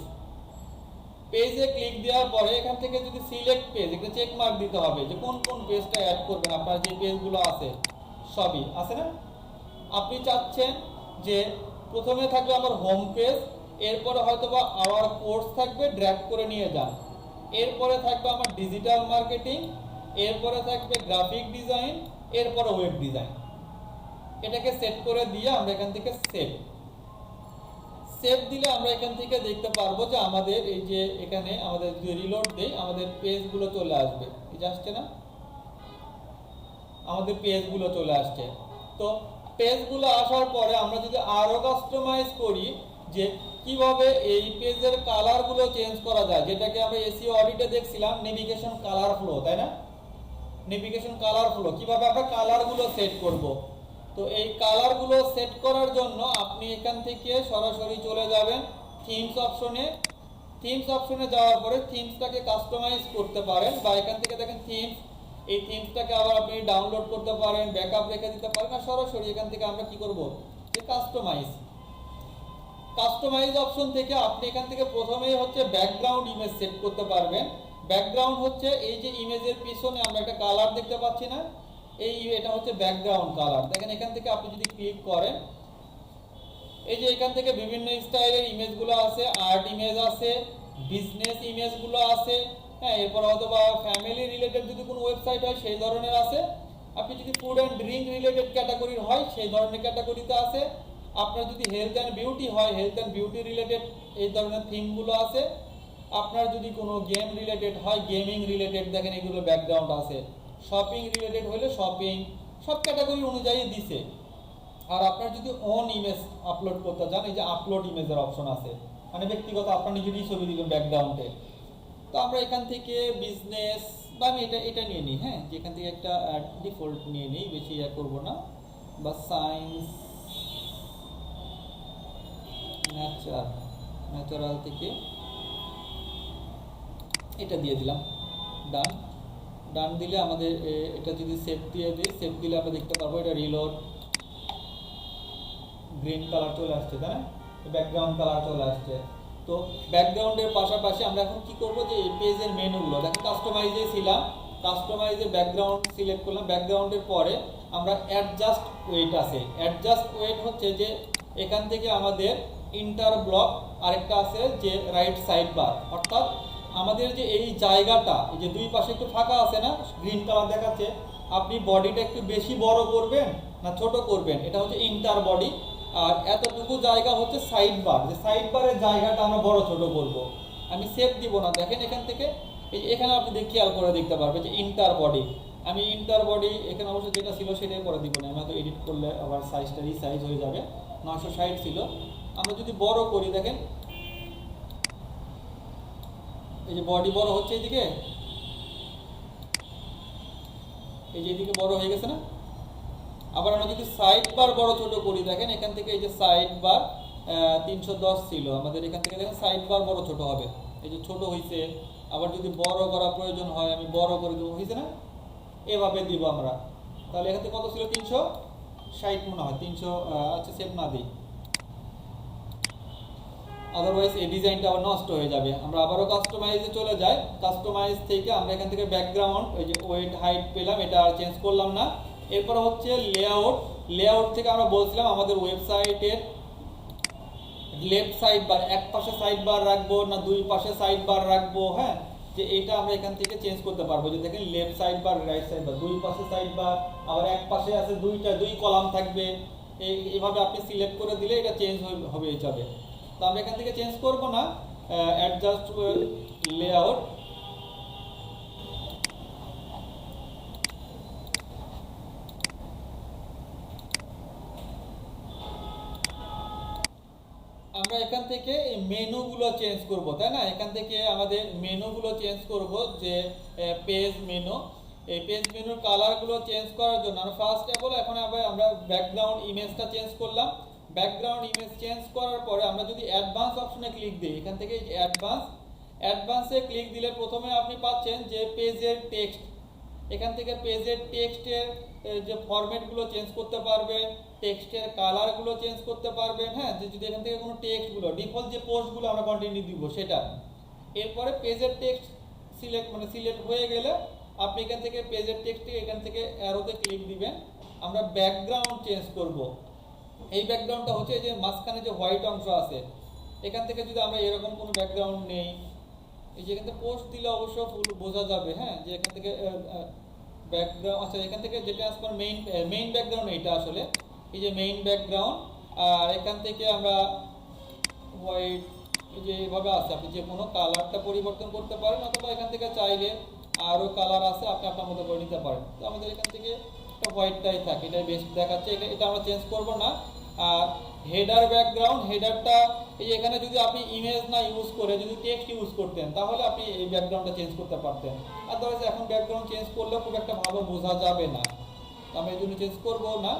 পেজে ক্লিক দেওয়ার পরে এখান থেকে যদি সিলেক্ট পেজ, একটা চেক মার্ক দিতে হবে যে কোন কোন পেজটা অ্যাড করবেন। আপনার যে পেজগুলো আছে সবই আছে না? আপনি চাচ্ছেন যে প্রথমে থাকবে আমার হোম পেজ, এরপরে হয়তোবা আওয়ার কোর্স থাকবে, ড্র্যাগ করে নিয়ে যান। এরপরে থাকবে আমার ডিজিটাল মার্কেটিং, এরপরে থাকবে গ্রাফিক ডিজাইন, এরপরে ওয়েব ডিজাইন। এটাকে সেট করে দিয়ে আমরা এখান থেকে সেভ দিলে আমরা এখান থেকে দেখতে পারবো যে আমাদের এই যে এখানে আমাদের যদি রিলোড দেই আমাদের পেজগুলো চলে আসবে। এই যে আসছে না, আমাদের পেজগুলো চলে আসছে। তো পেজগুলো আসার পরে আমরা যদি আরো কাস্টমাইজ করি যে কিভাবে এই পেজের কালারগুলো চেঞ্জ করা যায়, যেটাকে আমরা এসইও অডিটে দেখছিলাম নেভিগেশন কালার ফ্লো, তাই না? নেভিগেশন কালার ফ্লো কিভাবে আমরা কালারগুলো সেট করব। তো এই কালারগুলো সেট করার জন্য আপনি এখান থেকে সরাসরি চলে যাবেন থিমস অপশনে। থিমস অপশনে যাওয়ার পরে থিমসটাকে কাস্টমাইজ করতে পারেন, বা এখান থেকে দেখেন থিমস, এই থিমসটাকে আবার আপনি ডাউনলোড করতে পারেন, ব্যাকআপ রেখে দিতে পারেন। আর সরাসরি এখান থেকে আমরা কি করব, যে কাস্টমাইজ অপশন থেকে আপনি এখান থেকে প্রথমেই হচ্ছে ব্যাকগ্রাউন্ড ইমেজ সেট করতে পারবেন। ব্যাকগ্রাউন্ড হচ্ছে এই যে ইমেজের পিছনে আমরা একটা কালার দেখতে পাচ্ছি না, এটা হচ্ছে ব্যাকগ্রাউন্ড কালার। দেখেন এখান থেকে আপনি যদি ক্লিক করেন, এই যে এখান থেকে বিভিন্ন স্টাইলের ইমেজগুলো আছে, আর্ট ইমেজ আছে, বিজনেস ইমেজগুলো আছে, হ্যাঁ, এরপর হয়তো বা ফ্যামিলি রিলেটেড যদি কোনো ওয়েবসাইট হয় সেই ধরনের আছে। আপনি যদি ফুড অ্যান্ড ড্রিঙ্ক রিলেটেড ক্যাটাগরির হয় সেই ধরনের ক্যাটাগরিতে আছে। আপনার যদি হেলথ অ্যান্ড বিউটি হয় হেলথ অ্যান্ড বিউটি রিলেটেড এই ধরনের থিমগুলো আছে। আপনার যদি কোনো গেম রিলেটেড হয় গেমিং রিলেটেড, দেখেন এগুলো ব্যাকগ্রাউন্ড আছে। শপিং রিলেটেড হলে শপিং, সব ক্যাটাগরি অনুযায়ী দিছে। আর আপনার যদি ওন ইমেজ আপলোড করতে চান, এই যে আপলোড ইমেজের অপশন আছে, মানে ব্যক্তিগত আপনার নিজেরই ছবি দিবেন ব্যাকগ্রাউন্ডে। তো আমরা এখান থেকে বিজনেস বা আমি এটা নিয়ে নিই, হ্যাঁ, যে এখান থেকে একটা ডিফল্ট নিয়ে নিই, বেশি ইয়া করবো না। বা সায়েন্স, ন্যাচারাল থেকে এটা দিয়ে দিলাম, ডান দিলে আমাদের এটা যদি সেভ দিয়ে দিই, সেভ দিলে আমরা দেখতে পারবো এটা রিলোড, গ্রিন কালার চলে আসছে, তাই না? ব্যাকগ্রাউন্ড কালার চলে আসছে। তো ব্যাকগ্রাউন্ডের পাশাপাশি আমরা এখন কি করব, যে এই পেজের মেনুগুলো দেখেন কাস্টমাইজে ছিলাম, কাস্টমাইজে ব্যাকগ্রাউন্ড সিলেক্ট করলাম। ব্যাকগ্রাউন্ডের পরে আমরা অ্যাডজাস্ট ওয়েট আছে। অ্যাডজাস্ট ওয়েট হচ্ছে যে এখান থেকে আমাদের ইন্টার ব্লক, আরেকটা আছে যে রাইট সাইড বার, অর্থাৎ আমাদের যে এই জায়গাটা, এই যে দুই পাশে একটু ফাঁকা আছে না, গ্রিন কালার দেখাচ্ছে, আপনি বডিটা একটু বেশি বড় করবেন না ছোট করবেন, এটা হচ্ছে ইন্টার বডি। আর এতটুকু জায়গা হচ্ছে সাইড বার, যে সাইড বারের জায়গাটা আমরা বড় ছোট করব। আমি সেভ দিব না, দেখেন এখান থেকে এখানে আপনি খেয়াল করে দেখতে পারবেন যে ইন্টার বডি, আমি ইন্টার বডি এখানে অবশ্য যেটা ছিল সেটাই করে দিব না, আমি হয়তো এডিট করলে আবার সাইজটা রিসাইজ হয়ে যাবে। 960 ছিল, আমরা যদি বড় করি দেখেন এই যে বডি বড় হচ্ছে এইদিকে, এই যে এদিকে বড় হয়ে গেছে না। আবার আমরা যদি সাইড বার বড় ছোট করি, দেখেন এখান থেকে এই যে সাইড বার 310 ছিল আমাদের, এখান থেকে দেখেন সাইড বার বড় ছোট হবে, এই যে ছোট হয়েছে। আবার যদি বড় করা প্রয়োজন হয় আমি বড় করে দেবো, হয়েছে না, এভাবে দিব আমরা। তাহলে এখান থেকে কত ছিল, 360 মনে হয়, 300। আচ্ছা সেভ না দিই, আদারওয়াইজ এই ডিজাইনটা আবার নষ্ট হয়ে যাবে। আমরা আবারও কাস্টমাইজে চলে যাই। কাস্টমাইজ থেকে আমরা এখান থেকে ব্যাকগ্রাউন্ড ওই যে ওয়েট হাইট পেলাম, এটা আর চেঞ্জ করলাম না। এরপর হচ্ছে লেআউট। লেআউট থেকে আমরা বলছিলাম আমাদের ওয়েবসাইটের লেফট সাইড বার, এক পাশে সাইড বার রাখবো না দুই পাশে সাইড বার রাখবো, হ্যাঁ, যে এইটা আমরা এখান থেকে চেঞ্জ করতে পারবো। যে দেখেন left side bar, right side bar, দুই পাশে সাইড বার, আবার এক পাশে আছে দুই কলাম থাকবে, এইভাবে আপনি সিলেক্ট করে দিলে এটা চেঞ্জ হবে যাবে। তো আমরা এখান থেকে চেঞ্জ করব না, অ্যাডজাস্ট লেআউট। আমরা এখান থেকে এই মেনুগুলো চেঞ্জ করব, তাই না? এখান থেকে আমাদের মেনুগুলো চেঞ্জ করব, যে পেজ মেনু। এই পেজ মেনুর কালারগুলো চেঞ্জ করার জন্য আমরা ফার্স্ট এখন আমরা ব্যাকগ্রাউন্ড ইমেজটা চেঞ্জ করলাম। ব্যাকগ্রাউন্ড ইমেজ চেঞ্জ করার পরে আমরা যদি অ্যাডভান্স অপশনে ক্লিক দিই, এখান থেকে অ্যাডভান্সে ক্লিক দিলে প্রথমে আপনি পাচ্ছেন যে পেজের টেক্সট। এখান থেকে পেজের টেক্সটের যে ফরম্যাটগুলো চেঞ্জ করতে পারবেন, টেক্সটের কালারগুলো চেঞ্জ করতে পারবেন, হ্যাঁ, যে যদি এখান থেকে কোনো টেক্সটগুলো ডিফল্ট যে পোস্টগুলো আমরা কন্টিনিউ দিব সেটা। এরপরে পেজের টেক্সট সিলেক্ট হয়ে গেলে আপনি এখান থেকে পেজের টেক্সটে এখান থেকে অ্যারোতে ক্লিক দিবেন। আমরা ব্যাকগ্রাউন্ড চেঞ্জ করব। এই ব্যাকগ্রাউন্ডটা হচ্ছে যে মাঝখানে যে হোয়াইট অংশ আছে, এখান থেকে যদি আমরা এরকম কোনো ব্যাকগ্রাউন্ড নেই, এই যে এখান থেকে পোস্ট দিলে অবশ্য ফুল বোঝা যাবে, হ্যাঁ, যে এখান থেকে ব্যাকগ্রাউন্ড, আচ্ছা এখান থেকে যেটা আসলে মেইন ব্যাকগ্রাউন্ড এইটা আসলে, এই যে মেইন ব্যাকগ্রাউন্ড। আর এখান থেকে আমরা হোয়াইট, এই যে এইভাবে আছে, আপনি যে কোনো কালারটা পরিবর্তন করতে পারেন, অথবা এখান থেকে চাইলে আরও কালার আছে আপনি আপনার মতো করে নিতে পারেন। তো আমাদের এখান থেকে একটা হোয়াইটটাই থাকে, এটাই বেস্ট দেখাচ্ছে, এটা আমরা চেঞ্জ করব না। আর হেডার ব্যাকগ্রাউন্ড, হেডারটা এই যে এখানে যদি আপনি ইমেজ না ইউজ করে যদি টেক্সট ইউজ করতেন তাহলে আপনি এই ব্যাকগ্রাউন্ডটা চেঞ্জ করতে পারতেন। আদারওয়াইজ এখন ব্যাকগ্রাউন্ড চেঞ্জ করলে খুব একটা ভালো বোঝা যাবে না, আমি এই জন্য চেঞ্জ করব না।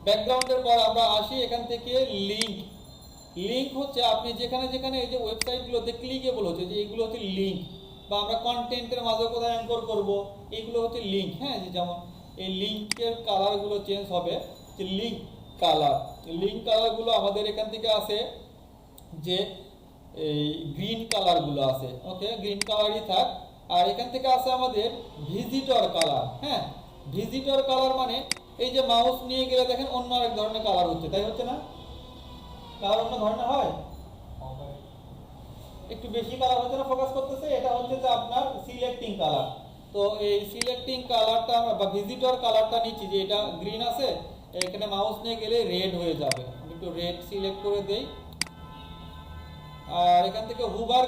ব্যাকগ্রাউন্ডের পর আমরা আসি এখান থেকে লিঙ্ক হচ্ছে আপনি যেখানে যেখানে এই যে ওয়েবসাইটগুলোতে ক্লিকেবল হচ্ছে, যে এইগুলো হচ্ছে লিঙ্ক, বা আমরা কন্টেন্টের মাঝে কোথায় অ্যাঙ্কর করব, এইগুলো হচ্ছে লিঙ্ক, হ্যাঁ, যে যেমন এই লিঙ্কের কালারগুলো চেঞ্জ হবে, যে লিঙ্ক কালারগুলো আমাদের এখান থেকে আছে যে এই গ্রিন কালারগুলো আছে, ওকে, গ্রিন কালারই থাক। আর এখান থেকে আছে আমাদের ভিজিটর কালার, হ্যাঁ, ভিজিটর কালার মানে এই যে মাউস নিয়ে গেলে দেখেন অন্য আরেক ধরনের কালার হচ্ছে, তাই হচ্ছে না? কালার অন্য ধরনের হয়, একটু বেশি কালার হচ্ছে না, ফোকাস করতেছে, এটা হচ্ছে যে আপনার সিলেক্টিং কালার। তো এই সিলেক্টিং কালারটা আমরা বা ভিজিটর কালারটা নিচ্ছি, যে এটা গ্রিন আছে, এখানে মাউস নিয়ে গেলে রেড হয়ে যাবে, আমি একটু রেড সিলেক্ট করে দেই। আর এখান থেকে হুভার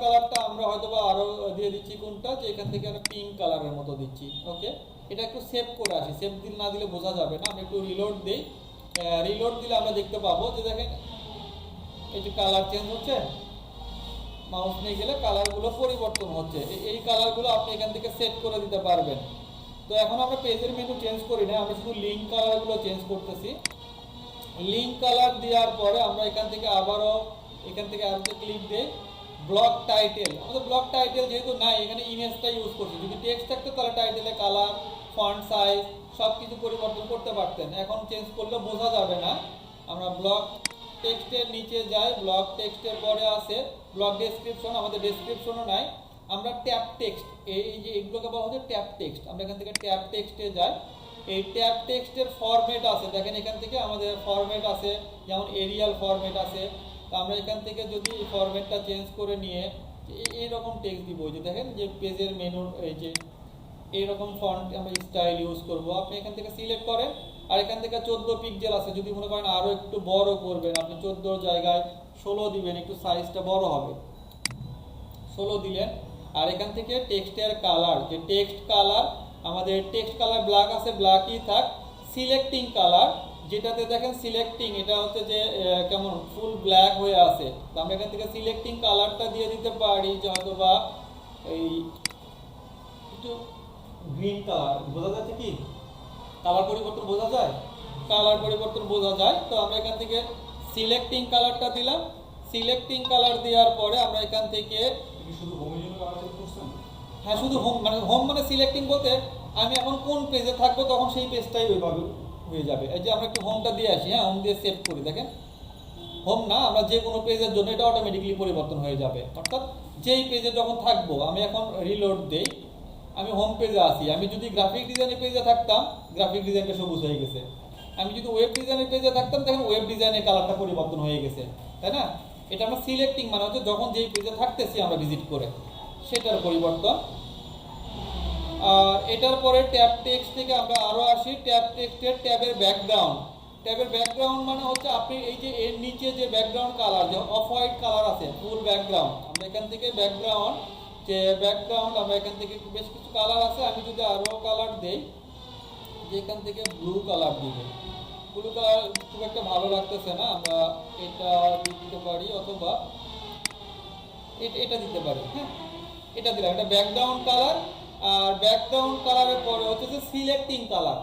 কালারটা আমরা হয়তোবা আরো দিয়ে দিচ্ছি কোনটা, যে এখান থেকে আমরা পিঙ্ক কালারের মতো দিচ্ছি, ওকে। এটা একটু সেভ করে আসি, সেভ দিল না দিলে বোঝা যাবে না, আমি একটু রিলোড দেই। রিলোড দিলে আমরা দেখতে পাবো যে দেখেন এই যে কালার চেঞ্জ হচ্ছে, মাউস নিয়ে গেলে কালারগুলো পরিবর্তন হচ্ছে, এই কালারগুলো আপনি এখান থেকে সেট করে দিতে পারবেন। তো এখন আমরা পেজের মেনু চেঞ্জ করি না, আমরা শুধু লিঙ্ক কালারগুলো চেঞ্জ করতেছি। লিঙ্ক কালার দেওয়ার পরে আমরা এখান থেকে আবারও আরোতে ক্লিক দেই। ব্লক টাইটেল, আমাদের ব্লক টাইটেল যেহেতু নাই, এখানে ইমেজটা ইউজ করছি, যদি টেক্সট থাকতো তাহলে টাইটেলে কালার, ফন্ট সাইজ সব কিছু পরিবর্তন করতে পারতেন, এখন চেঞ্জ করলে বোঝা যাবে না। আমরা ব্লক টেক্সটের নিচে যাই, ব্লক টেক্সটের পরে আছে ব্লক ডেসক্রিপশন, আমাদের ডেসক্রিপশনও নাই, আমরা ট্যাব টেক্সট, এই যে এগুলোকে বলা হচ্ছে ট্যাব টেক্সট, আমরা এখান থেকে ট্যাব টেক্সটে যাই। এই ট্যাব টেক্সটের ফরম্যাট আছে, দেখেন এখান থেকে আমাদের ফরম্যাট আছে, যেমন এরিয়াল ফরম্যাট আছে। তো আমরা এখান থেকে যদি ফরম্যাটটা চেঞ্জ করে নিয়ে এইরকম টেক্সট দিব, যে দেখেন যে পেজের মেনুর এই যে এইরকম ফন্ট আমরা স্টাইল ইউজ করব, আপনি এখান থেকে সিলেক্ট করেন। আর এখান থেকে 14 পিক্সেল আছে, যদি মনে করেন আরও একটু বড় করবেন আপনি 14 জায়গায় 16 দিবেন, একটু সাইজটা বড় হবে, 16 দিলেন। আর এখান থেকে টেক্সটের কালার, যে টেক্সট কালার আমাদের টেক্সট কালার ব্ল্যাক আছে, ব্ল্যাকই থাক। সিলেক্টিং কালার, যেটাতে দেখেন সিলেক্টিং, এটা হচ্ছে যে কেমন ফুল ব্ল্যাক হয়ে আছে, তো আমরা এখান থেকে সিলেক্টিং কালারটা দিয়ে দিতে পারি, যে হয়তো বা এই একটু গ্রিন কালার, বোঝা যাচ্ছে কি কালার পরিবর্তন বোঝা যায়? কালার পরিবর্তন বোঝা যায়। তো আমরা এখান থেকে সিলেক্টিং কালারটা দিলাম। সিলেক্টিং কালার দেওয়ার পরে আমরা এখান থেকে শুধু হোমের জন্য কালার সেট করছেন? হ্যাঁ, শুধু হোম মানে সিলেক্টিং বলতে আমি এখন কোন পেজে থাকবো তখন সেই পেজটাই ওইভাবে হয়ে যাবে। এই যে আমরা একটু হোমটা দিয়ে আসি, হ্যাঁ হোম দিয়ে সেভ করি, দেখেন হোম না, আমরা যে কোনো পেজের জন্য এটা অটোমেটিকলি পরিবর্তন হয়ে যাবে। অর্থাৎ যেই পেজে যখন থাকবো, আমি এখন রিলোড দেই, আমি হোম পেজে আসি, আমি যদি গ্রাফিক ডিজাইনের পেজে থাকতাম গ্রাফিক ডিজাইনটা সবুজ হয়ে গেছে, আমি যদি ওয়েব ডিজাইনের পেজে থাকতাম তখন ওয়েব ডিজাইনের কালারটা পরিবর্তন হয়ে গেছে, তাই না? এটা আমরা সিলেক্টিং মানে হচ্ছে যখন যেই পেজে থাকতেছি আমরা ভিজিট করে সেটার পরিবর্তন। আর এটার পরে ট্যাব টেক্সট থেকে আমরা আরও আসি, ট্যাব টেক্সটের ট্যাবের ব্যাকগ্রাউন্ড। ট্যাবের ব্যাকগ্রাউন্ড মানে হচ্ছে আপনি এই যে এর নিচে যে ব্যাকগ্রাউন্ড কালার, যে অফ হোয়াইট কালার আছে ফুল ব্যাকগ্রাউন্ড, আমরা এখান থেকে ব্যাকগ্রাউন্ড আমরা এখান থেকে বেশ কিছু কালার আছে, আমি যদি আরও কালার দেই, যে এখান থেকে ব্লু কালার দিব, ব্লু কালার খুব একটা ভালো লাগতেছে না, আমরা এটা দিতে পারি অথবা এটা দিতে পারি। হ্যাঁ, এটা দিলাম, এটা ব্যাকগ্রাউন্ড কালার। আর ব্যাকগ্রাউন্ড কালারের পরে হচ্ছে যে সিলেক্টিং কালার,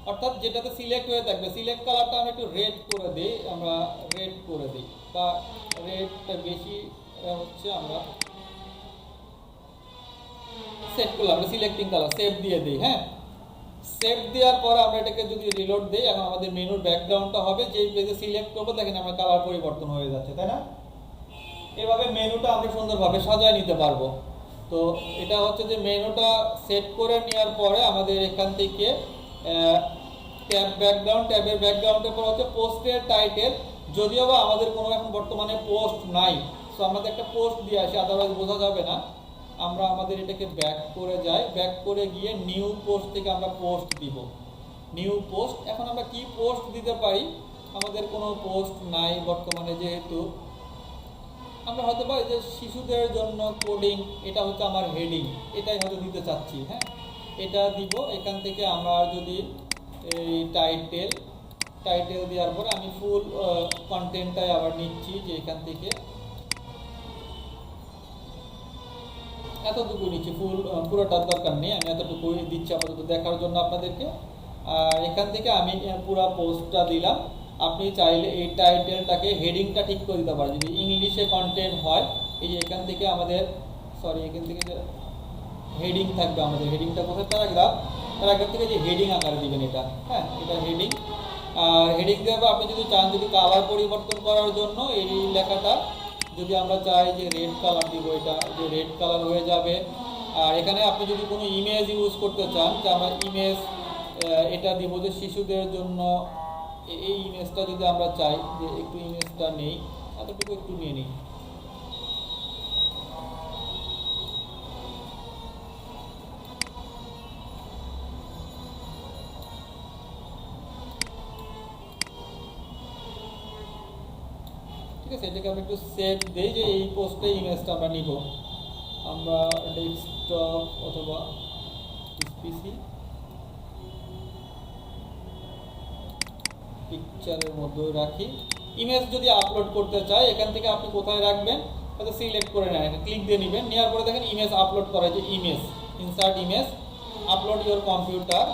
অর্থাৎ যেটাতে সিলেক্ট হয়ে থাকবে সিলেক্ট কালারটা আমরা একটু রেড করে দিই, আমরা রেড করে দিই, বা রেডটা বেশি হচ্ছে আমরা সেভ করলাম, আমরা সিলেক্টিং কালার সেভ দিয়ে দিই। হ্যাঁ, সেভ দেওয়ার পরে আমরা এটাকে যদি রিলোড দিই, এখন আমাদের মেনুর ব্যাকগ্রাউন্ডটা হবে যেই পেজে সিলেক্ট করবো, দেখেন আমার কালার পরিবর্তন হয়ে যাচ্ছে, তাই না? এভাবে মেনুটা আমরা সুন্দরভাবে সাজায় নিতে পারবো। তো এটা হচ্ছে যে মেনুটা সেট করে নেওয়ার পরে আমাদের এখান থেকে ট্যাব ব্যাকগ্রাউন্ড, ট্যাবের ব্যাকগ্রাউন্ডের পর হচ্ছে পোস্টের টাইটেল। যদিও বা আমাদের কোনো এখন বর্তমানে পোস্ট নাই, সো আমাদের একটা পোস্ট দিয়ে আসি, আদারওয়াইজ বোঝা যাবে না। আমরা আমাদের এটাকে ব্যাক করে যাই, ব্যাক করে গিয়ে নিউ পোস্ট থেকে আমরা পোস্ট দিব, নিউ পোস্ট। এখন আমরা কি পোস্ট দিতে পারি, আমাদের কোনো পোস্ট নাই বর্তমানে, যেহেতু আমরা হয়তো বা যে শিশুদের জন্য কোডিং, এটা হচ্ছে আমার হেডিং, এটাই হয়তো দিতে চাচ্ছি। হ্যাঁ, এটা দিব। এখান থেকে আমরা যদি এই টাইটেল দেওয়ার পরে আমি ফুল কন্টেন্টটাই আবার নিচ্ছি, যে এখান থেকে এতটুকু নিচ্ছি, পুরোটার দরকার নেই, আমি এতটুকু দিচ্ছি আপাতত দেখার জন্য আপনাদেরকে। আর এখান থেকে আমি পুরো পোস্টটা দিলাম। আপনি চাইলে এই টাইটেলটাকে হেডিংটা ঠিক করে দিতে পারেন, যদি ইংলিশে কন্টেন্ট হয়, এই যে এখান থেকে আমাদের এখান থেকে যে হেডিং থাকবে, আমাদের হেডিংটা কোথায়, প্যারাগ্রাফ থেকে যে হেডিং আকারে দিবেন এটা। হ্যাঁ, এটা হেডিং। আর হেডিং দেওয়ার আপনি যদি চান, যদি কালার পরিবর্তন করার জন্য এই লেখাটা যদি আমরা চাই যে রেড কালার দিব, এটা যে রেড কালার হয়ে যাবে। আর এখানে আপনি যদি কোনো ইমেজ ইউজ করতে চান, যে আমরা ইমেজ এটা দিব যে শিশুদের জন্য, এই ইমেজটা যদি আমরা চাই যে একটু ইমেজটা নেই, এতটুকু একটু নিয়ে নিই। ঠিক আছে, এটাকে আমি একটু সেভ দিই, যে এই পোস্টে ইমেজটা আমরা নিব, আমরা ডেস্কটপ অথবা পিসি পিকচারের মধ্যে রাখি। ইমেজ যদি আপলোড করতে চাই, এখান থেকে আপনি কোথায় রাখবেন, হয়তো সিলেক্ট করে নেন, ক্লিক দিয়ে নেবেন, নেওয়ার পরে দেখেন ইমেজ আপলোড করা, যে image, insert image, upload your computer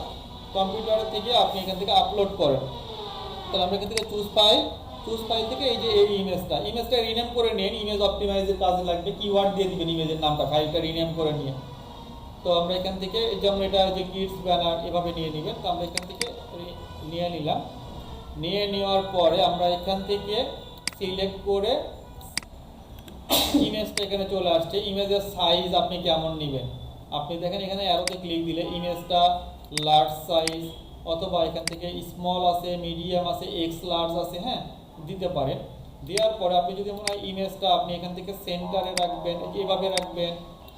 থেকে আপনি এখান থেকে আপলোড করেন। তাহলে আমরা এখান থেকে চুজ ফাইল থেকে এই যে এই ইমেজটা রিনেম করে নিন, ইমেজ অপটিমাইজের কাজে লাগবে, কিওয়ার্ড দিয়ে দিবেন ইমেজের নামটা, ফাইলটা রিনেম করে নিয়ে। তো আমরা এখান থেকে যেমন এটা যে কিডস ব্যানার এভাবে নিয়ে নেবেন, তো আমরা এখান থেকে নিয়ে নিলাম। নিয়ে নেওয়ার পরে আমরা এখান থেকে সিলেক্ট করে ইমেজটা এখানে চলে আসছে। ইমেজের সাইজ আপনি কেমন নেবেন, আপনি দেখেন এখানে অ্যারোতে ক্লিক দিলে ইমেজটা লার্জ সাইজ, অথবা এখান থেকে স্মল আছে, মিডিয়াম আছে, এক্স লার্জ আছে, হ্যাঁ দিতে পারেন। দেওয়ার পরে আপনি যদি মনে হয় ইমেজটা আপনি এখান থেকে সেন্টারে রাখবেন, এভাবে রাখবেন,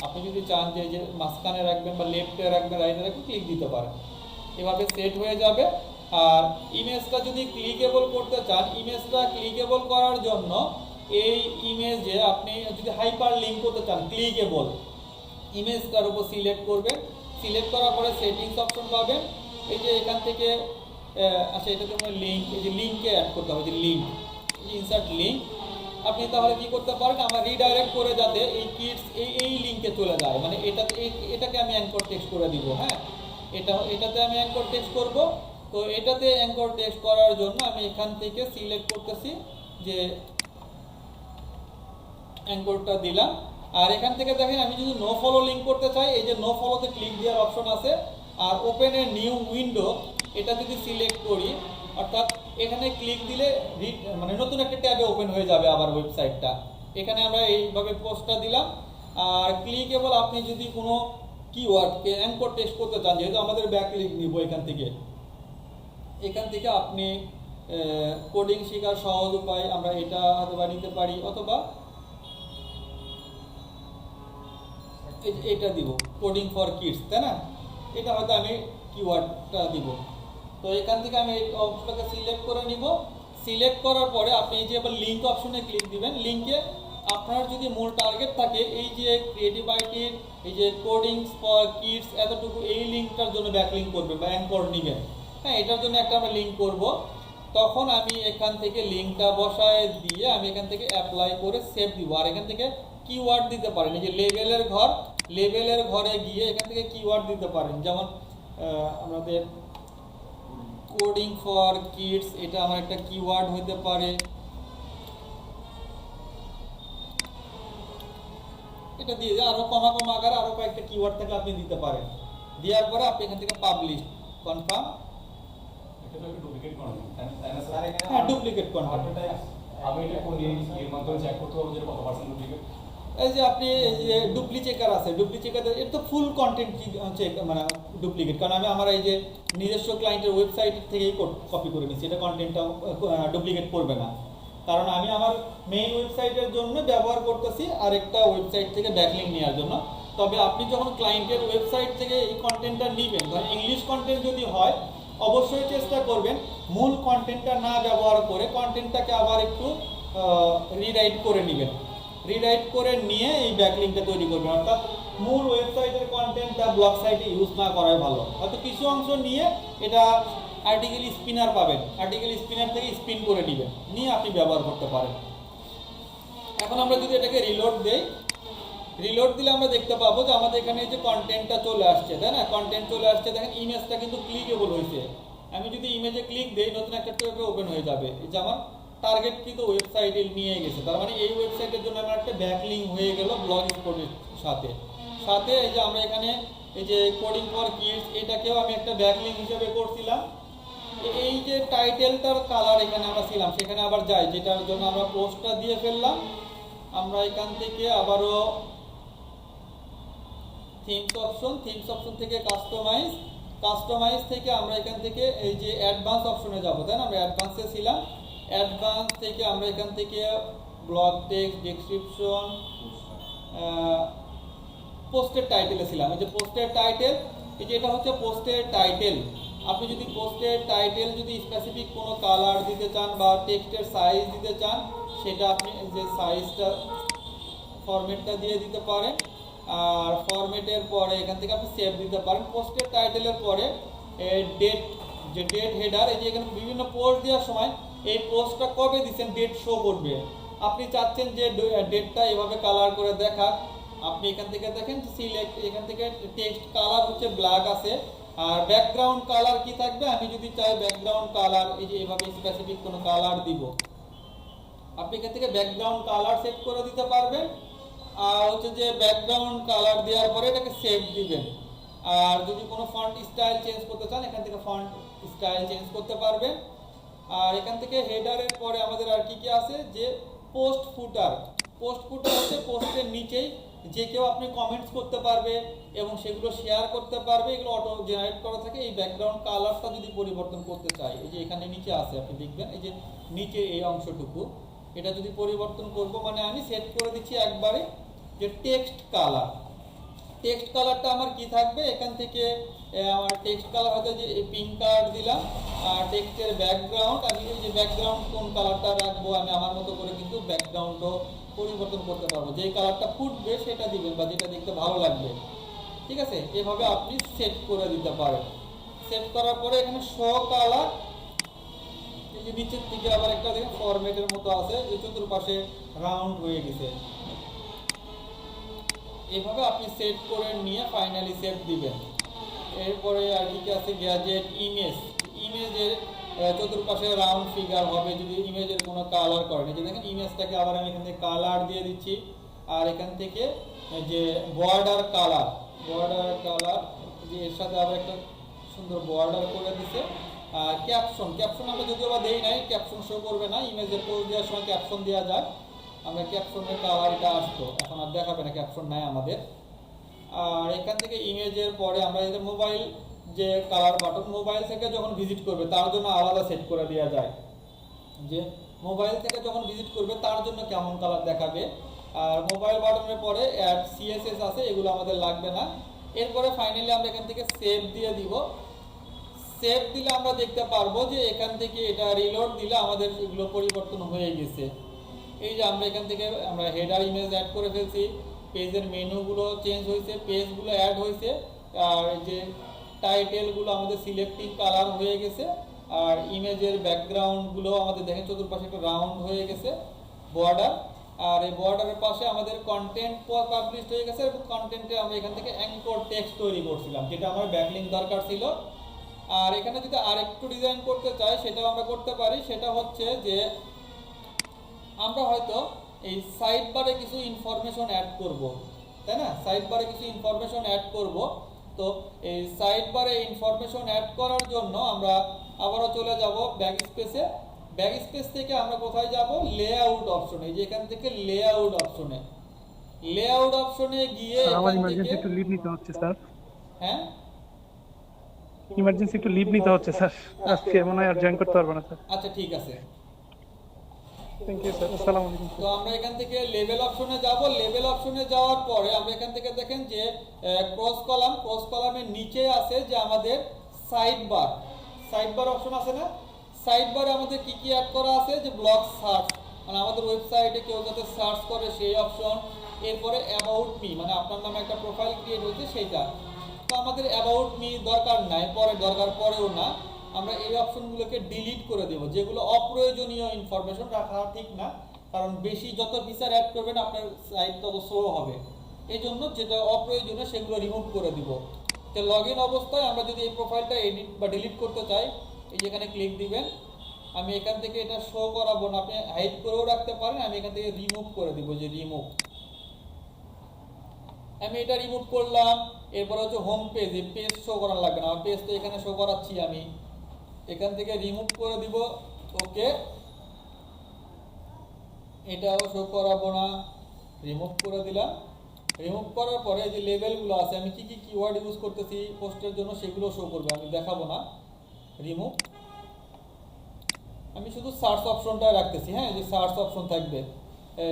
আপনি যদি চান যে মাঝখানে রাখবেন বা লেফটে রাখবেন, রাইটে রাখবেন, ক্লিক দিতে পারেন, এভাবে সেট হয়ে যাবে। আর ইমেজটা যদি ক্লিকেবল করতে চান, ইমেজটা ক্লিকেবল করার জন্য এই ইমেজে আপনি যদি হাইপার লিঙ্ক করতে চান, ক্লিকেবল ইমেজটার উপর সিলেক্ট করবেন, সিলেক্ট করার পরে সেটিংস অপশন পাবেন, এই যে এখান থেকে আচ্ছা এটা তোমার লিঙ্ক, এই যে লিঙ্কে অ্যাড করতে হবে, যে লিঙ্ক, ইনসার্ট লিঙ্ক, আপনি তাহলে কি করতে পারেন, আমার রিডাইরেক্ট করে যাতে এই কিডস এই লিঙ্কে চলে যায়, মানে এটাকে আমি অ্যাঙ্কর টেক্সট করে দিব। হ্যাঁ, এটাতে আমি অ্যাঙ্কর টেক্সট করব। তো এটাতে অ্যাঙ্কর টেক্সট করার জন্য আমি এখান থেকে সিলেক্ট করতেছি যে অ্যাঙ্করটা দিলাম। আর এখান থেকে দেখেন আমি যদি নো ফলো লিঙ্ক করতে চাই, এই যে নো ফলোতে ক্লিক দেওয়ার অপশন আছে। আর ওপেন এ নিউ উইন্ডো এটা যদি সিলেক্ট করি, অর্থাৎ এখানে ক্লিক দিলে মানে নতুন একটা ট্যাবে ওপেন হয়ে যাবে আবার ওয়েবসাইটটা। এখানে আমরা এইভাবে পোস্টটা দিলাম। আর ক্লিকেবল আপনি যদি কোনো কিওয়ার্ডকে অ্যাঙ্কর টেক্সট করতে চান, যেহেতু আমাদের ব্যাকলিঙ্ক নিব এখান থেকে আপনি কোডিং শেখার সহজ উপায় আমরা এটা হয়তো নিতে পারি, অথবা এটা দিব কোডিং ফর কিডস, তাই না? এটা হয়তো আমি কিওয়ার্ডটা দিব। তো এখান থেকে আমি এই অপশনটাকে সিলেক্ট করে নিব। সিলেক্ট করার পরে আপনি এই যে আবার লিঙ্ক অপশনে ক্লিক দিবেন। লিঙ্কে আপনার যদি মূল টার্গেট থাকে এই যে ক্রিয়েটিভ আইটির এই যে কোডিং ফর কিডস এতটুকু, এই লিঙ্কটার জন্য ব্যাকলিঙ্ক করবে বা অ্যাঙ্কর নেবেন। হ্যাঁ, এটার জন্য একটা আমরা লিঙ্ক করব। তখন আমি এখান থেকে লিঙ্কটা বসায় দিয়ে আমি এখান থেকে অ্যাপ্লাই করে সেভ দিব। আর এখান থেকে কিওয়ার্ড দিতে পারেন, এই যে লেভেলের ঘরে গিয়ে এখান থেকে কিওয়ার্ড দিতে পারেন। যেমন আমাদের কোডিং ফর কিডস, এটা আমার একটা কিওয়ার্ড হতে পারে। এটা দিয়ে আরো কমা আকারে আরো কয়েকটা কিওয়ার্ড থেকে আপনি দিতে পারেন। দেওয়ার পরে আপনি এখান থেকে পাবলিশ কনফার্ম। এটা তো একটা ডুপ্লিকেট কন্টেন্ট, তাই না স্যার? হ্যাঁ, ডুপ্লিকেট কন্টেন্ট। আমি এটা কোন এর মাধ্যমে চেক করতে পারবো যে কত পার্সেন্ট ডুপ্লিকেট? এই যে আপনি এই যে ডুপ্লিচেকার আছে, ডুপ্লিচেকার এর তো ফুল কন্টেন্ট চেক মানে ডুপ্লিকেট, কারণ আমি আমার এই যে নিজস্ব ক্লায়েন্টের ওয়েবসাইট থেকেই কপি করে নিচ্ছি। এটা কন্টেন্টটা ডুপ্লিকেট করবে না, কারণ আমি আমার মেইন ওয়েবসাইটের জন্য ব্যবহার করতেছি আরেকটা ওয়েবসাইট থেকে ব্যাকলিঙ্ক নেওয়ার জন্য। তবে আপনি যখন ক্লায়েন্টের ওয়েবসাইট থেকে এই কন্টেন্টটা নেবেন, ধরেন ইংলিশ কন্টেন্ট যদি হয়, অবশ্যই চেষ্টা করবেন মূল কন্টেন্টটা না ব্যবহার করে কন্টেন্টটাকে আবার একটু রিরাইট করে নেবেন। রিরাইট করে নিয়ে এই ব্যাকলিঙ্কটা তৈরি করবেন, অর্থাৎ মূল ওয়েবসাইটের কন্টেন্টটা ব্লগ সাইটে ইউজ না করাই ভালো। হয়তো কিছু অংশ নিয়ে এটা আর্টিকেল স্পিনার পাবেন, আর্টিকেল স্পিনার থেকে স্পিন করে নেবেন, নিয়ে আপনি ব্যবহার করতে পারেন। এখন আমরা যদি এটাকে রিলোড দেই, রিলোড দিলে আমরা দেখতে পাবো যে আমাদের এখানে এই যে কন্টেন্টটা চলে আসছে, তাই না? কন্টেন্ট চলে আসছে, দেখেন ইমেজটা কিন্তু ক্লিকেবল হয়েছে। আমি যদি ইমেজে ক্লিক দেই, নতুন একটা ট্যাবে ওপেন হয়ে যাবে। এই যে আমার টার্গেট কিন্তু ওয়েবসাইটে নিয়ে গেছে, তার মানে এই ওয়েবসাইটের জন্য আমার একটা ব্যাকলিঙ্ক হয়ে গেল ব্লগ স্পটের সাথে। এই যে আমরা এখানে এই যে কোডিং ফর কিডস, এটাকেও আমি একটা ব্যাকলিঙ্ক হিসেবে করছিলাম। এই যে টাইটেলটার কালার এখানে আমরা ছিলাম, সেখানে আবার যাই, যেটার জন্য আমরা পোস্টটা দিয়ে ফেললাম। আমরা এখান থেকে আবারও থিমস অপশন থেকে কাস্টমাইজ থেকে আমরা এখান থেকে এই যে অ্যাডভান্স অপশনে যাব, তাই না? আমরা অ্যাডভান্সে ছিলাম। অ্যাডভান্স থেকে আমরা এখান থেকে ব্লগ টেক্সট, ডেসক্রিপশন, পোস্টের টাইটেলে ছিলাম। এই যে পোস্টের টাইটেল, এই যে এটা হচ্ছে পোস্টের টাইটেল। আপনি যদি পোস্টের টাইটেল যদি স্পেসিফিক কোনো কালার দিতে চান বা টেক্সটের সাইজ দিতে চান, সেটা আপনি যে সাইজটা ফরম্যাটটা দিয়ে দিতে পারেন। আর ফরম্যাটের পরে এখান থেকে আপনি সেভ দিতে পারেন। পোস্টের টাইটেলের পরে ডেট, যে ডেট হেডার, এই যে এখানে বিভিন্ন পোস্ট দেওয়ার সময় এই পোস্টটা কবে দিচ্ছেন ডেট শো করবে। আপনি চাচ্ছেন যে ডেটটা এভাবে কালার করে দেখাক, আপনি এখান থেকে দেখেন সিলেক্ট, এখান থেকে টেক্সট কালার হচ্ছে ব্ল্যাক আছে। আর ব্যাকগ্রাউন্ড কালার কি থাকবে, আমি যদি চাই ব্যাকগ্রাউন্ড কালার এই যে এভাবে স্পেসিফিক কোনো কালার দিব, আপনি এখান থেকে ব্যাকগ্রাউন্ড কালার সেট করে দিতে পারবেন। আর হচ্ছে যে ব্যাকগ্রাউন্ড কালার দেওয়ার পরে এটাকে সেভ দিবেন। আর যদি কোনো ফন্ট স্টাইল চেঞ্জ করতে চান, এখান থেকে ফন্ট স্টাইল চেঞ্জ করতে পারবেন। আর এখান থেকে হেডারের পরে আমাদের আর কি আছে, যে পোস্ট ফুটার হচ্ছে পোস্টের নিচেই যে কেউ আপনি কমেন্টস করতে পারবে এবং সেগুলো শেয়ার করতে পারবে, এগুলো অটো জেনারেট করা থাকে। এই ব্যাকগ্রাউন্ড কালারটা যদি পরিবর্তন করতে চাই, এই যে এখানে নিচে আছে, আপনি দেখবেন এই যে নিচে এই অংশটুকু, এটা যদি পরিবর্তন করব, মানে আমি সেট করে দিচ্ছি একবারে যে টেক্সট কালারটা আমার কি থাকবে, এখান থেকে আমার টেক্সট কালার হয়তো যে পিঙ্ক কালার দিলাম। আর টেক্সটের ব্যাকগ্রাউন্ড, আমি এই যে ব্যাকগ্রাউন্ড কোন কালারটা রাখবো, আমি আমার মতো করে কিন্তু ব্যাকগ্রাউন্ডও পরিবর্তন করতে পারবো। যেই কালারটা ফুটবে সেটা দিবেন বা যেটা দেখতে ভালো লাগবে, ঠিক আছে? এভাবে আপনি সেট করে দিতে পারেন। সেট করার পরে এখানে শো কালার, এই যে নিচের দিকে আবার একটা দেখেন ফরম্যাটের মতো আছে, যে চতুর্পাশে রাউন্ড হয়ে গেছে। এইভাবে আপনি সেট করে নিয়ে ফাইনালি সেভ দিবেন। এরপরে আর কি আছে, গ্যাজেট ইমেজ, ইমেজের চতুর্পাশে রাউন্ড ফিগার হবে যদি ইমেজের কোনো কালার করেন। এই যে দেখেন ইমেজটাকে আবার আমি এখান থেকে কালার দিয়ে দিচ্ছি, আর এখান থেকে যে বর্ডার কালার যে এর সাথে আবার একটা সুন্দর বর্ডার করে দিছে। আর ক্যাপশন আমরা যদিও বা দেই নাই, ক্যাপশন শো করবে না, ইমেজের পোস্ট দেওয়ার সময় ক্যাপশন দেওয়া যায়। আমরা ক্যাপশনের কালারটা আসতো, এখন আর দেখাবে না, ক্যাপশন নাই আমাদের। আর এখান থেকে ইমেজের পরে আমরা এই মোবাইল যে কালার বাটন, মোবাইল থেকে যখন ভিজিট করবে তার জন্য আলাদা সেট করে দেওয়া যায়, যে মোবাইল থেকে যখন ভিজিট করবে তার জন্য কেমন কালার দেখাবে। আর মোবাইল বাটনের পরে অ্যাড সিএসএস আছে, এগুলো আমাদের লাগবে না। এরপরে ফাইনালি আমরা এখান থেকে সেভ দিয়ে দিব। সেভ দিলে আমরা দেখতে পারবো যে এখান থেকে এটা রিলোড দিলে আমাদের এগুলো পরিবর্তন হয়ে গেছে। এই যে আমরা এখান থেকে আমরা হেডার ইমেজ অ্যাড করে ফেলছি, পেজের মেনুগুলো চেঞ্জ হয়েছে, পেজগুলো অ্যাড হয়েছে, আর যে টাইটেলগুলো আমাদের সিলেক্টিং কালার হয়ে গেছে, আর ইমেজের ব্যাকগ্রাউন্ডগুলো আমাদের দেখেন চতুর্পাশে একটা রাউন্ড হয়ে গেছে বর্ডার। আর এই বর্ডারের পাশে আমাদের কন্টেন্ট পাবলিশ হয়ে গেছে, এবং কন্টেন্টে আমরা এখান থেকে অ্যাঙ্কর টেক্সট তৈরি করছিলাম, যেটা আমার ব্যাকলিংক দরকার ছিল। আর এখানে যদি আরেকটু ডিজাইন করতে চাই সেটাও আমরা করতে পারি। সেটা হচ্ছে যে আমরা হয়তো এই সাইড বারে কিছু ইনফরমেশন অ্যাড করব, তাই না? সাইড বারে কিছু ইনফরমেশন অ্যাড করব। তো এই সাইড বারে ইনফরমেশন অ্যাড করার জন্য আমরা আবারও চলে যাব ব্যাক স্পেসে। ব্যাক স্পেস থেকে আমরা কোথায় যাব, লেআউট অপশনে। এই যে এখান থেকে লেআউট অপশনে গিয়ে আমার ইমার্জেন্সি একটু লিভ নিতে হচ্ছে স্যার। হ্যাঁ, ইমার্জেন্সি একটু লিভ নিতে হচ্ছে স্যার, আজকে মনে হয় আর জয়েন করতে পারবো না স্যার। আচ্ছা ঠিক আছে। থ্যাংক ইউ স্যার, আসসালামু আলাইকুম। তো আমরা এখান থেকে লেভেল অপশনে যাব। লেভেল অপশনে যাওয়ার পরে আমরা এখান থেকে দেখেন যে ক্রস কলামের নিচে আছে যে আমাদের সাইড বার অপশন আছে না? সাইড বারে আমাদের কি কি অ্যাড করা আছে, যে ব্লক সার্চ, মানে আমাদের ওয়েবসাইটে কেউ যাতে সার্চ করে সেই অপশন। এরপরে অ্যাবাউট মি, মানে আপনার নামে একটা প্রোফাইল ক্রিয়েট হয়েছে সেইটা। তো আমাদের অ্যাবাউট মি দরকার নাই, দরকার পড়েও না। আমরা এই অপশনগুলোকে ডিলিট করে দেব, যেগুলো অপ্রয়োজনীয় ইনফরমেশন রাখা ঠিক না, কারণ বেশি যত ফিচার অ্যাড করবেন আপনার সাইট তত স্লো হবে। এই জন্য যেটা অপ্রয়োজনীয় সেগুলো রিমুভ করে দিব। তো লগ ইন অবস্থায় আমরা যদি এই প্রোফাইলটা এডিট বা ডিলিট করতে চাই, এই যে এখানে ক্লিক দিবেন। আমি এখান থেকে এটা শো করাবো না, আপনি হাইড করেও রাখতে পারেন। আমি এখান থেকে রিমুভ করে দিব, যে রিমুভ। আমি এটা রিমুভ করলাম। এরপর হচ্ছে হোম পেজ, এই পেজ শো করা লাগবে না, পেজ তো এখানে শো করাচ্ছি। আমি এখান থেকে রিমুভ করে দিব, ওকে। এটাও শো করাবো না, রিমুভ করে দিলাম। রিমুভ করার পরে যে লেভেলগুলো আছে, আমি কি কি কিওয়ার্ড ইউজ করতেছি পোস্টের জন্য সেগুলো শো করবে, আমি দেখাবো না। রিমুভ। আমি শুধু সার্চ অপশনটা রাখতেছি, হ্যাঁ, যে সার্চ অপশন থাকবে।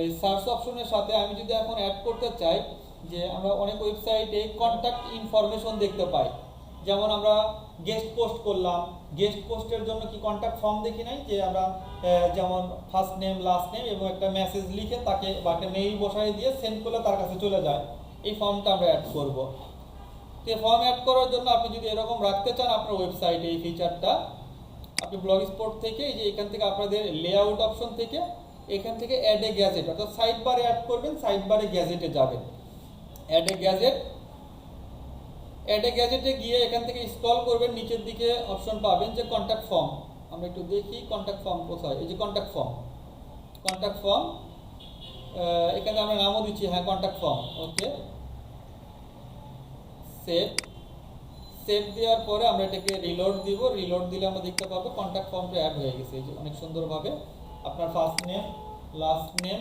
এই সার্চ অপশনের সাথে আমি যদি এখন অ্যাড করতে চাই, যে আমরা অনেক ওয়েবসাইটে কন্ট্যাক্ট ইনফরমেশন দেখতে পাই, যেমন আমরা গেস্ট পোস্ট করলাম, গেস্ট পোস্টের জন্য কি কন্ট্যাক্ট ফর্ম দেখি নাই, যে আমরা যেমন ফার্স্ট নেম লাস্ট নেম এবং একটা মেসেজ লিখে তাকে বা একটা মেইল বসাই দিয়ে সেন্ড করলে তার কাছে চলে যায়, এই ফর্মটা আমরা অ্যাড করব। তো এই ফর্ম অ্যাড করার জন্য আপনি যদি এরকম রাখতে চান আপনার ওয়েবসাইটে, এই ফিচারটা আপনি ব্লগ স্পট থেকে, এই যে এখান থেকে আপনাদের লেআউট অপশন থেকে এখান থেকে অ্যাড এ গ্যাজেট, অর্থাৎ সাইড বারে অ্যাড করবেন, সাইড বারে গ্যাজেটে যাবেন। অ্যাড এ গ্যাজেটে গিয়ে এখান থেকে স্ক্রল করবেন, নিচের দিকে অপশন পাবেন যে কন্ট্যাক্ট ফর্ম। আমরা একটু দেখি কন্ট্যাক্ট ফর্ম কোথায়। এই যে কন্ট্যাক্ট ফর্ম, এখানে আমরা নামও দিচ্ছি, হ্যাঁ কন্ট্যাক্ট ফর্ম, ওকে। সেভ দেওয়ার পরে আমরা এটাকে রিলোড দিব। রিলোড দিলে আমরা দেখতে পাবো কন্ট্যাক্ট ফর্মটা অ্যাড হয়ে গেছে। এই যে অনেক সুন্দরভাবে আপনার ফার্স্ট নেম লাস্ট নেম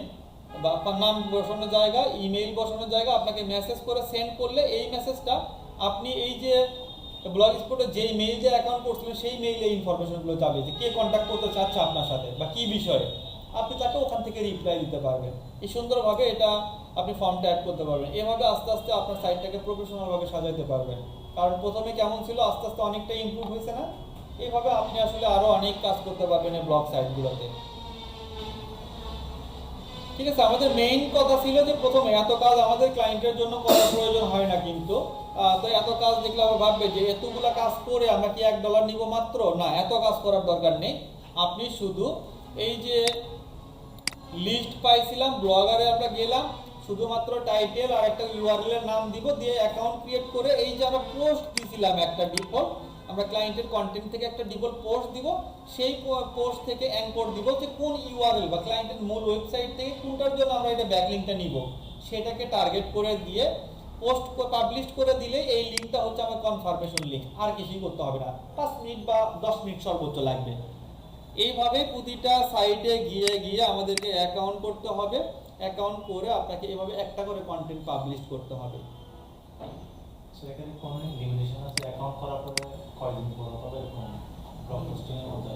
বা আপনার নাম বসানোর জায়গা, ইমেইল বসানোর জায়গা, আপনাকে মেসেজ করে সেন্ড করলে এই মেসেজটা আপনি এই যে ব্লগ স্পটে যেই মেইল যে অ্যাকাউন্ট করছিলেন সেই মেইলে ইনফরমেশনগুলো যাবে, যে কে কন্ট্যাক্ট করতে চাচ্ছে আপনার সাথে বা কী বিষয়ে, আপনি তাকে ওখান থেকে রিপ্লাই দিতে পারবেন। এই সুন্দরভাবে এটা আপনি ফর্মটা অ্যাড করতে পারবেন। এভাবে আস্তে আস্তে আপনার সাইটটাকে প্রফেশনালভাবে সাজাতে পারবেন। কারণ প্রথমে কেমন ছিল, আস্তে আস্তে অনেকটা ইমপ্রুভ হয়েছে না? এইভাবে আপনি আসলে আরও অনেক কাজ করতে পারবেন এই ব্লগ সাইটগুলোতে। ঠিক আছে, আমাদের মেইন কথা ছিল যে প্রথমে এত কাজ আমাদের ক্লায়েন্টের জন্য করার প্রয়োজন হয় না, কিন্তু তো এত কাজ দেখলে আবার ভাববে যে এতগুলা কাজ করে আমরা কি $1 নিব মাত্র, না, এত কাজ করার দরকার নেই। আপনি শুধু এই যে লিস্ট পাইছিলাম ব্লগারে আমরা গেলাম, শুধুমাত্র টাইটেল আর একটা ইউআরএল এর নাম দিব, দিয়ে অ্যাকাউন্ট ক্রিয়েট করে এই যে আমরা পোস্ট দিয়েছিলাম একটা ডিফল্ট, আমরা ক্লায়েন্টের কন্টেন্ট থেকে একটা ডিফল্ট পোস্ট দিব, সেই পোস্ট থেকে অ্যাঙ্কর দিব যে কোন ইউআরএল বা ক্লায়েন্টের মূল ওয়েবসাইট থেকে কোনটার জন্য আমরা এটা ব্যাকলিংকটা নিব, সেটাকে টার্গেট করে দিয়ে পোস্ট পাবলিশ করে দিলে এই লিঙ্কটা হচ্ছে আমার কনফার্মেশন লিঙ্ক, আর কিছুই করতে হবে না, 5 মিনিট বা 10 মিনিট সর্বোচ্চ লাগবে। এইভাবে প্রতিটা সাইটে গিয়ে গিয়ে আমাদেরকে অ্যাকাউন্ট করতে হবে, অ্যাকাউন্ট করে আপনাকে এভাবে একটা করে কন্টেন্ট পাবলিশ করতে হবে। সো এখানে কোনো লিমিটেশন আছে অ্যাকাউন্ট করার পরে কয়দিন পর হবে এরকম ব্লগ পোস্টিং এর মধ্যে?